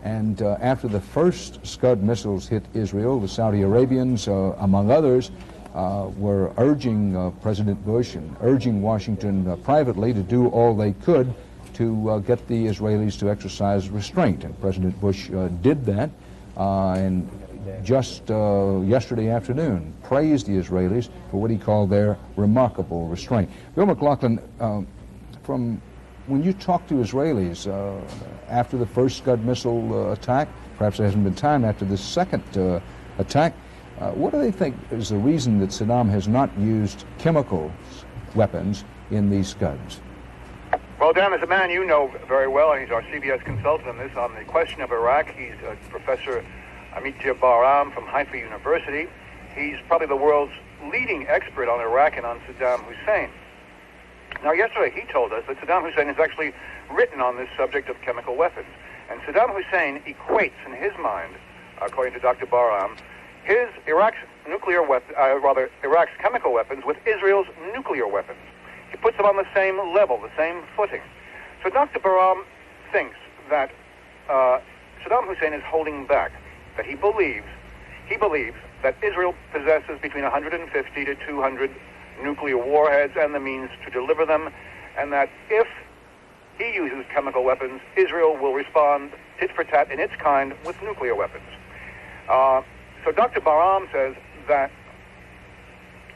Speaker 2: And after the first Scud missiles hit Israel, the Saudi Arabians, among others, were urging President Bush and urging Washington privately to do all they could to get the Israelis to exercise restraint. And President Bush did that, and just yesterday afternoon praised the Israelis for what he called their remarkable restraint. Bill McLaughlin, from when you talk to Israelis after the first Scud missile attack, perhaps there hasn't been time after the second attack, what do they think is the reason that Saddam has not used chemical weapons in these Scuds?
Speaker 15: Well, Dan, as a man you know very well, and he's our CBS consultant on this, on the question of Iraq. He's Professor Amit Jabbaram from Haifa University. He's probably the world's leading expert on Iraq and on Saddam Hussein. Now, yesterday he told us that Saddam Hussein has actually written on this subject of chemical weapons. And Saddam Hussein equates in his mind, according to Dr. Bahram, Iraq's chemical weapons with Israel's nuclear weapons. He puts them on the same level, the same footing. So Dr. Bahram thinks that Saddam Hussein is holding back, that he believes that Israel possesses between 150 to 200 nuclear warheads and the means to deliver them, and that if he uses chemical weapons, Israel will respond tit for tat in its kind with nuclear weapons. So Dr. Bahram says that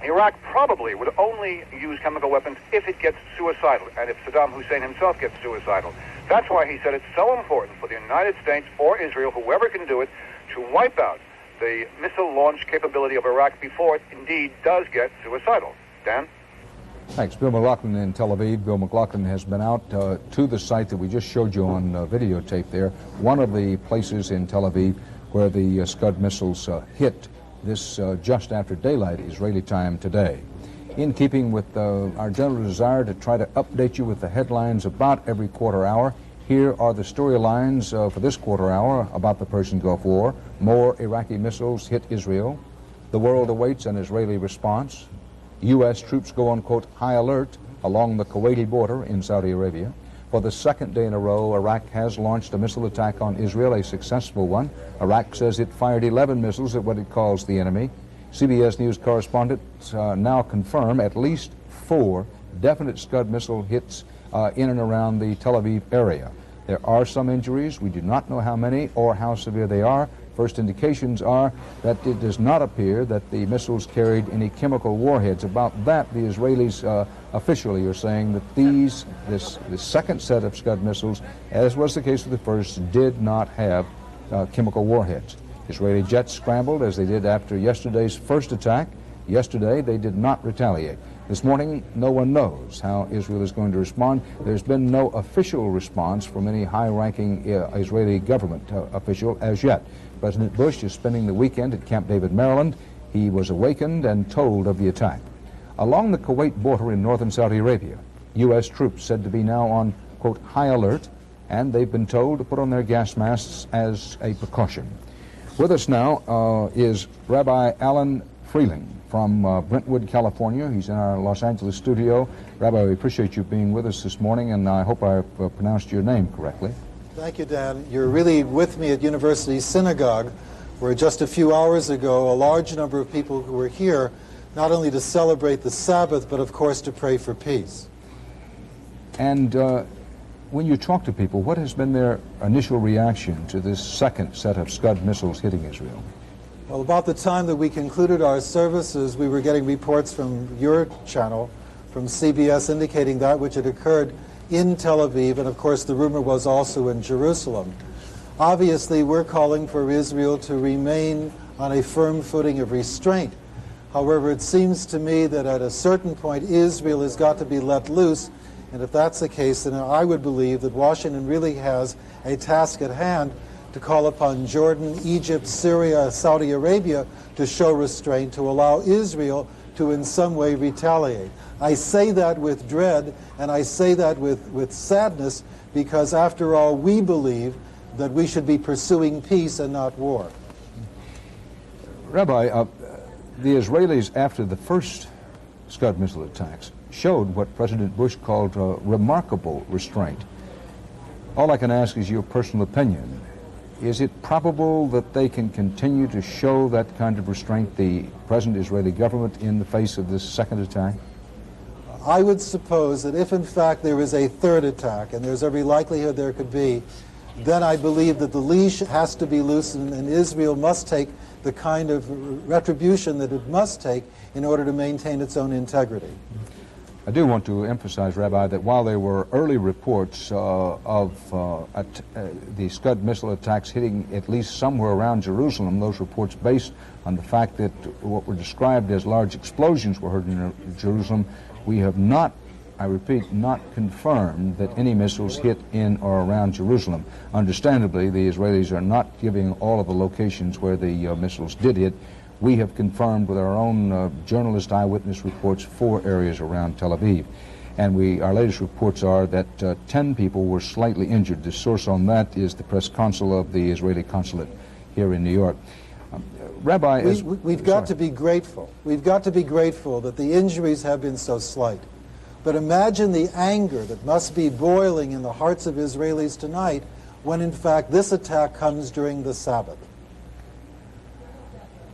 Speaker 15: Iraq probably would only use chemical weapons if it gets suicidal, and if Saddam Hussein himself gets suicidal. That's why he said it's so important for the United States or Israel, whoever can do it, to wipe out the missile launch capability of Iraq before it indeed does get suicidal. Dan?
Speaker 2: Thanks. Bill McLaughlin in Tel Aviv. Bill McLaughlin has been out to the site that we just showed you on videotape there, one of the places in Tel Aviv where the Scud missiles hit this just after daylight Israeli time today. In keeping with our general desire to try to update you with the headlines about every quarter hour, here are the storylines for this quarter hour about the Persian Gulf War. More Iraqi missiles hit Israel. The world awaits an Israeli response. U.S. troops go on, quote, high alert along the Kuwaiti border in Saudi Arabia. For the second day in a row, Iraq has launched a missile attack on Israel, a successful one. Iraq says it fired 11 missiles at what it calls the enemy. CBS News correspondents now confirm at least 4 definite Scud missile hits in and around the Tel Aviv area. There are some injuries. We do not know how many or how severe they are. First indications are that it does not appear that the missiles carried any chemical warheads. About that, the Israelis officially are saying that this second set of Scud missiles, as was the case with the first, did not have chemical warheads. Israeli jets scrambled as they did after yesterday's first attack. Yesterday, they did not retaliate. This morning, no one knows how Israel is going to respond. There's been no official response from any high-ranking Israeli government official as yet. President Bush is spending the weekend at Camp David, Maryland. He was awakened and told of the attack. Along the Kuwait border in northern Saudi Arabia, U.S. troops said to be now on, quote, high alert, and they've been told to put on their gas masks as a precaution. With us now is Rabbi Alan Freeling from Brentwood, California. He's in our Los Angeles studio. Rabbi, we appreciate you being with us this morning, and I hope I've pronounced your name correctly.
Speaker 16: Thank you, Dan. You're really with me at University Synagogue, where just a few hours ago, a large number of people who were here, not only to celebrate the Sabbath, but of course to pray for peace.
Speaker 2: And when you talk to people, what has been their initial reaction to this second set of Scud missiles hitting Israel?
Speaker 16: Well, about the time that we concluded our services, we were getting reports from your channel, from CBS, indicating that which had occurred in Tel Aviv, and of course the rumor was also in Jerusalem. Obviously, we're calling for Israel to remain on a firm footing of restraint. However, it seems to me that at a certain point, Israel has got to be let loose, and if that's the case, then I would believe that Washington really has a task at hand to call upon Jordan, Egypt, Syria, Saudi Arabia to show restraint, to allow Israel to in some way retaliate. I say that with dread, and I say that with sadness, because after all, we believe that we should be pursuing peace and not war.
Speaker 2: Rabbi, The Israelis, after the first Scud missile attacks, showed what President Bush called remarkable restraint. All I can ask is your personal opinion. Is it probable that they can continue to show that kind of restraint, the present Israeli government, in the face of this second attack?
Speaker 16: I would suppose that if in fact there is a third attack, and there's every likelihood there could be, then I believe that the leash has to be loosened and Israel must take the kind of retribution that it must take in order to maintain its own integrity.
Speaker 2: I do want to emphasize, Rabbi, that while there were early reports of the Scud missile attacks hitting at least somewhere around Jerusalem, those reports based on the fact that what were described as large explosions were heard in Jerusalem, we have not, I repeat, not confirmed that any missiles hit in or around Jerusalem. Understandably, the Israelis are not giving all of the locations where the missiles did hit. We have confirmed with our own journalist eyewitness reports 4 areas around Tel Aviv. And our latest reports are that 10 people were slightly injured. The source on that is the press consul of the Israeli consulate here in New York. Rabbi,
Speaker 16: we've got to be grateful. We've got to be grateful that the injuries have been so slight. But imagine the anger that must be boiling in the hearts of Israelis tonight when in fact this attack comes during the Sabbath.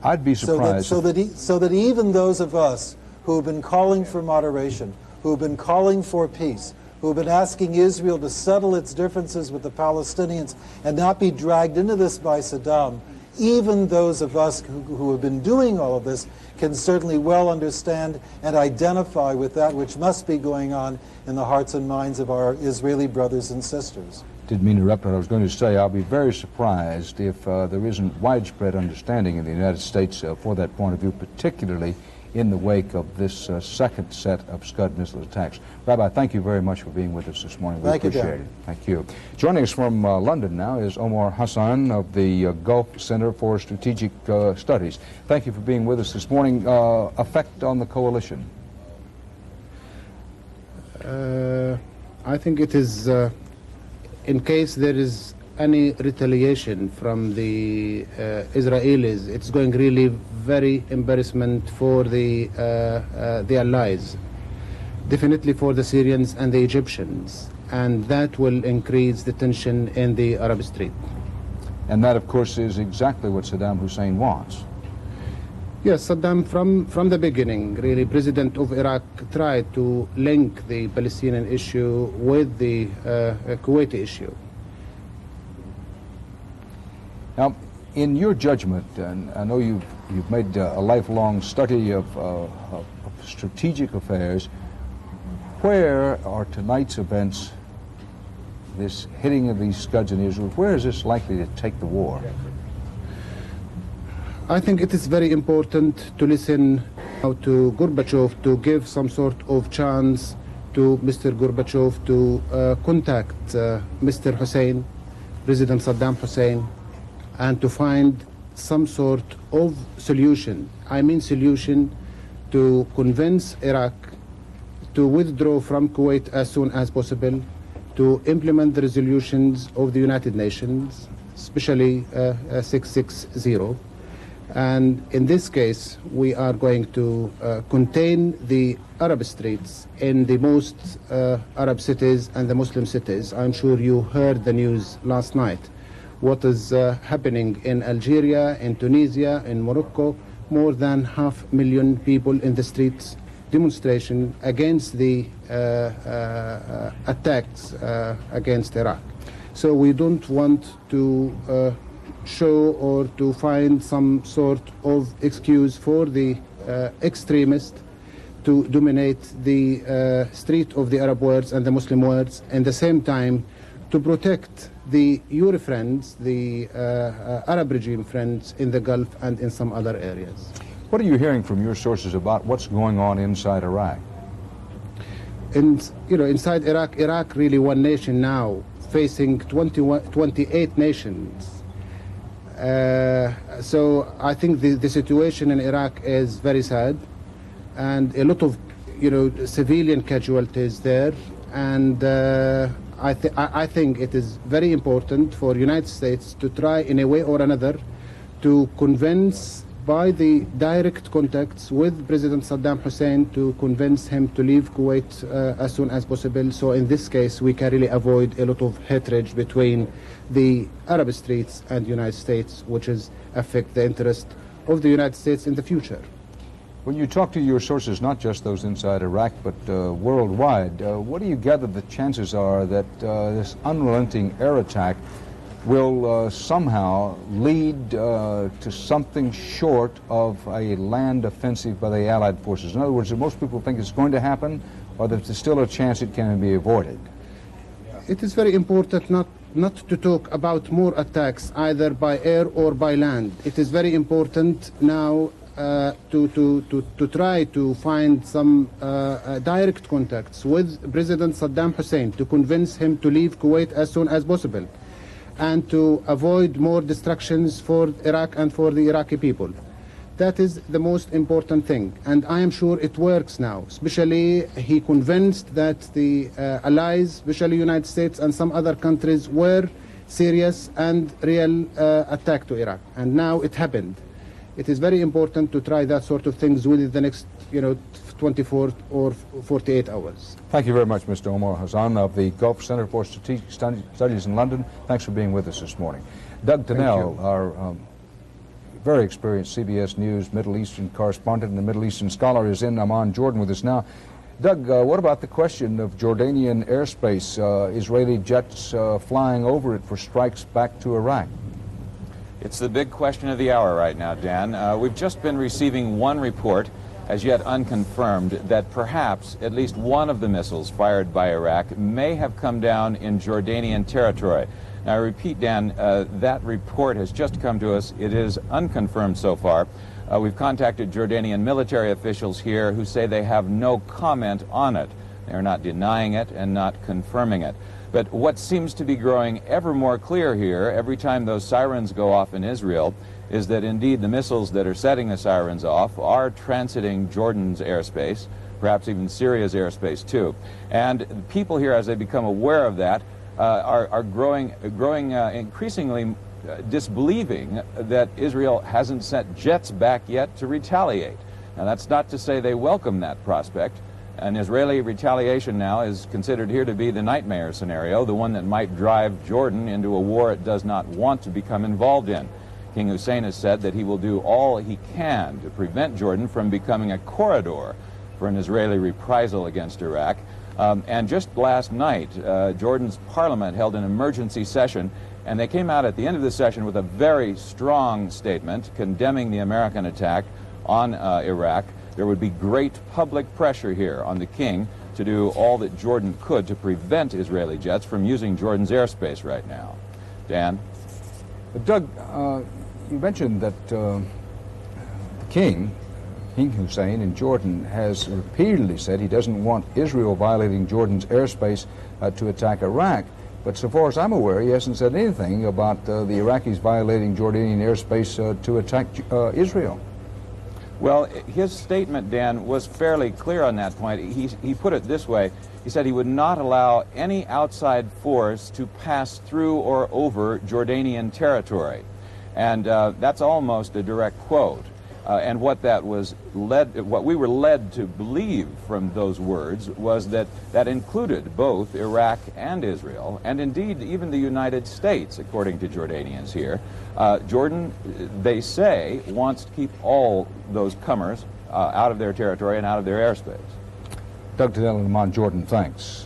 Speaker 2: I'd be surprised.
Speaker 16: So that even those of us who have been calling for moderation, who have been calling for peace, who have been asking Israel to settle its differences with the Palestinians and not be dragged into this by Saddam, even those of us who have been doing all of this can certainly well understand and identify with that which must be going on in the hearts and minds of our Israeli brothers and sisters.
Speaker 2: Didn't mean to interrupt what I was going to say. I'll be very surprised if there isn't widespread understanding in the United States for that point of view, particularly in the wake of this second set of Scud missile attacks. Rabbi, thank you very much for being with us this morning. We appreciate it. Thank you. Joining us from London now is Omar Hassan of the Gulf Center for Strategic Studies. Thank you for being with us this morning. Effect on the coalition?
Speaker 17: I think it is, in case there is any retaliation from the Israelis, it's going really very embarrassment for the allies, definitely for the Syrians and the Egyptians, and that will increase the tension in the Arab Street.
Speaker 2: And that, of course, is exactly what Saddam Hussein wants.
Speaker 17: Yes, Saddam, from the beginning, really, President of Iraq tried to link the Palestinian issue with the Kuwaiti issue.
Speaker 2: Now, in your judgment, and I know you've made a lifelong study of strategic affairs, where are tonight's events, this hitting of these Scuds in Israel, where is this likely to take the war?
Speaker 17: I think it is very important to listen to Gorbachev, to give some sort of chance to Mr. Gorbachev to contact Mr. Hussein, President Saddam Hussein, and to find some sort of solution. I mean solution to convince Iraq to withdraw from Kuwait as soon as possible, to implement the resolutions of the United Nations, especially 660. And in this case, we are going to contain the Arab streets in the most Arab cities and the Muslim cities. I'm sure you heard the news last night. What is happening in Algeria, in Tunisia, in Morocco, more than 500,000 people in the streets, demonstration against the attacks against Iraq. So we don't want to show or to find some sort of excuse for the extremists to dominate the street of the Arab world and the Muslim world, and at the same time to protect your friends, the Arab regime friends in the Gulf and in some other areas.
Speaker 2: What are you hearing from your sources about what's going on inside Iraq?
Speaker 17: Inside Iraq really one nation now, facing 28 nations. So I think the situation in Iraq is very sad, and a lot of civilian casualties there, and I think it is very important for United States to try in a way or another to convince by the direct contacts with President Saddam Hussein to convince him to leave Kuwait as soon as possible. So in this case, we can really avoid a lot of hatred between the Arab states and the United States, which is affect the interest of the United States in the future.
Speaker 2: When you talk to your sources, not just those inside Iraq, but worldwide, what do you gather the chances are that this unrelenting air attack will somehow lead to something short of a land offensive by the Allied forces? In other words, do most people think it's going to happen, or that there's still a chance it can be avoided?
Speaker 17: It is very important not to talk about more attacks, either by air or by land. It is very important now to try to find some direct contacts with President Saddam Hussein to convince him to leave Kuwait as soon as possible, and to avoid more destructions for Iraq and for the Iraqi people. That is the most important thing, and I am sure it works now. Especially, he convinced that the allies, especially United States and some other countries, were serious and real attack to Iraq, and now it happened. It is very important to try that sort of things within the next, 24 or 48 hours.
Speaker 2: Thank you very much, Mr. Omar Hassan of the Gulf Center for Strategic Studies in London. Thanks for being with us this morning. Doug Tennell, our very experienced CBS News Middle Eastern correspondent and the Middle Eastern scholar, is in Amman, Jordan with us now. Doug, what about the question of Jordanian airspace, Israeli jets flying over it for strikes back to Iraq?
Speaker 18: It's the big question of the hour right now, Dan. We've just been receiving one report, as yet unconfirmed, that perhaps at least one of the missiles fired by Iraq may have come down in Jordanian territory. Now, I repeat, Dan, that report has just come to us. It is unconfirmed so far. We've contacted Jordanian military officials here who say they have no comment on it. They're not denying it and not confirming it. But what seems to be growing ever more clear here, every time those sirens go off in Israel, is that indeed the missiles that are setting the sirens off are transiting Jordan's airspace, perhaps even Syria's airspace too. And people here, as they become aware of that, are growing increasingly disbelieving that Israel hasn't sent jets back yet to retaliate. Now, that's not to say they welcome that prospect. An Israeli retaliation now is considered here to be the nightmare scenario, the one that might drive Jordan into a war it does not want to become involved in. King Hussein has said that he will do all he can to prevent Jordan from becoming a corridor for an Israeli reprisal against Iraq. And just last night, Jordan's parliament held an emergency session, and they came out at the end of the session with a very strong statement condemning the American attack on Iraq. There would be great public pressure here on the king to do all that Jordan could to prevent Israeli jets from using Jordan's airspace right now. Dan?
Speaker 2: Doug, you mentioned that the King Hussein in Jordan has repeatedly said he doesn't want Israel violating Jordan's airspace to attack Iraq. But so far as I'm aware, he hasn't said anything about the Iraqis violating Jordanian airspace to attack Israel.
Speaker 18: Well, his statement, Dan, was fairly clear on that point. He put it this way. He said he would not allow any outside force to pass through or over Jordanian territory. And that's almost a direct quote. And what we were led to believe from those words was that included both Iraq and Israel, and indeed even the United States, according to Jordanians here. Jordan, they say, wants to keep all those comers out of their territory and out of their airspace.
Speaker 2: Doug Tennell in Amman, Jordan, thanks.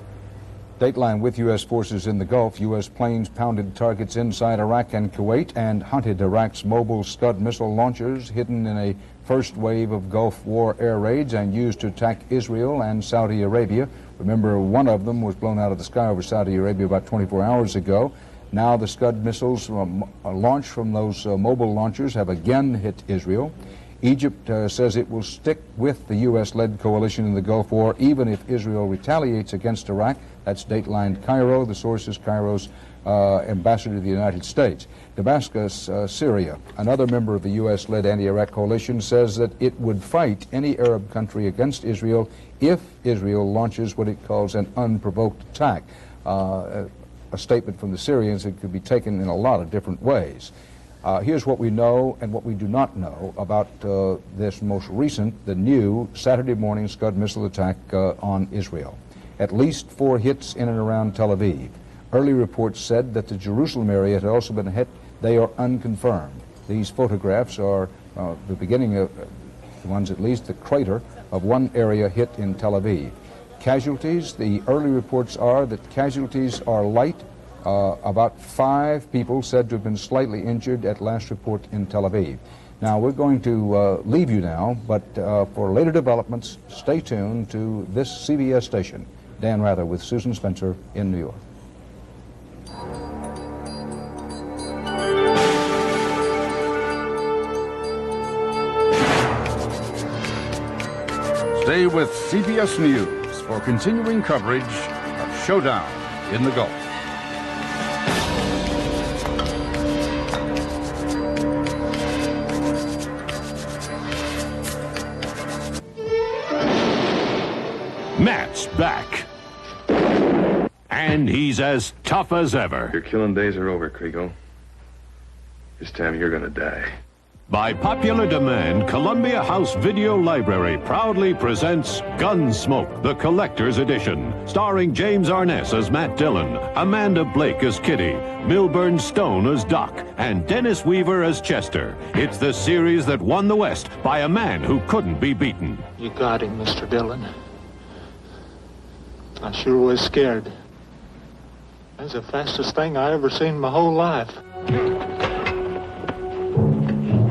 Speaker 2: Dateline with U.S. forces in the Gulf. U.S. planes pounded targets inside Iraq and Kuwait and hunted Iraq's mobile Scud missile launchers hidden in a first wave of Gulf War air raids and used to attack Israel and Saudi Arabia. Remember, one of them was blown out of the sky over Saudi Arabia about 24 hours ago. Now the Scud missiles launched from those mobile launchers have again hit Israel. Egypt says it will stick with the U.S.-led coalition in the Gulf War even if Israel retaliates against Iraq. That's Dateline Cairo. The source is Cairo's ambassador to the United States. Damascus, Syria, another member of the U.S.-led anti-Iraq coalition, says that it would fight any Arab country against Israel if Israel launches what it calls an unprovoked attack. A statement from the Syrians that could be taken in a lot of different ways. Here's what we know and what we do not know about this most recent, the new Saturday morning Scud missile attack on Israel. At least 4 hits in and around Tel Aviv. Early reports said that the Jerusalem area had also been hit. They are unconfirmed. These photographs are the beginning of, the ones at least, the crater of one area hit in Tel Aviv. Casualties, the early reports are that casualties are light. About 5 people said to have been slightly injured at last report in Tel Aviv. Now, we're going to leave you now, but for later developments, stay tuned to this CBS station. Dan Rather with Susan Spencer in New York.
Speaker 3: Stay with CBS News for continuing coverage of Showdown in the Gulf.
Speaker 19: Matt's back. And he's as tough as ever.
Speaker 20: Your killing days are over, Kriegel. This time you're gonna die.
Speaker 19: By popular demand, Columbia House Video Library proudly presents Gunsmoke, the Collector's Edition, starring James Arness as Matt Dillon, Amanda Blake as Kitty, Milburn Stone as Doc, and Dennis Weaver as Chester. It's the series that won the West by a man who couldn't be beaten.
Speaker 21: You got him, Mr. Dillon. I sure was scared. That's the fastest thing I ever seen in my whole life.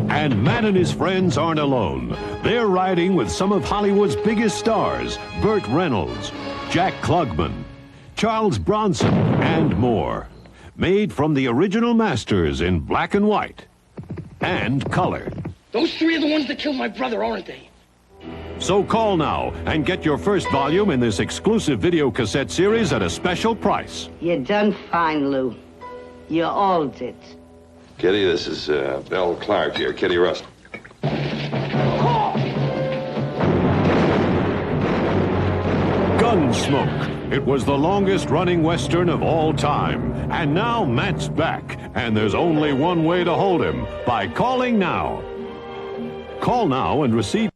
Speaker 19: And Matt and his friends aren't alone. They're riding with some of Hollywood's biggest stars, Burt Reynolds, Jack Klugman, Charles Bronson, and more. Made from the original masters in black and white and color.
Speaker 22: Those 3 are the ones that killed my brother, aren't they?
Speaker 19: So call now and get your first volume in this exclusive video cassette series at a special price.
Speaker 23: You done fine, Lou. You all did.
Speaker 20: Kitty, this is Belle Clark here, Kitty Russell.
Speaker 19: Gunsmoke. It was the longest-running Western of all time. And now Matt's back, and there's only one way to hold him, by calling now. Call now and receive...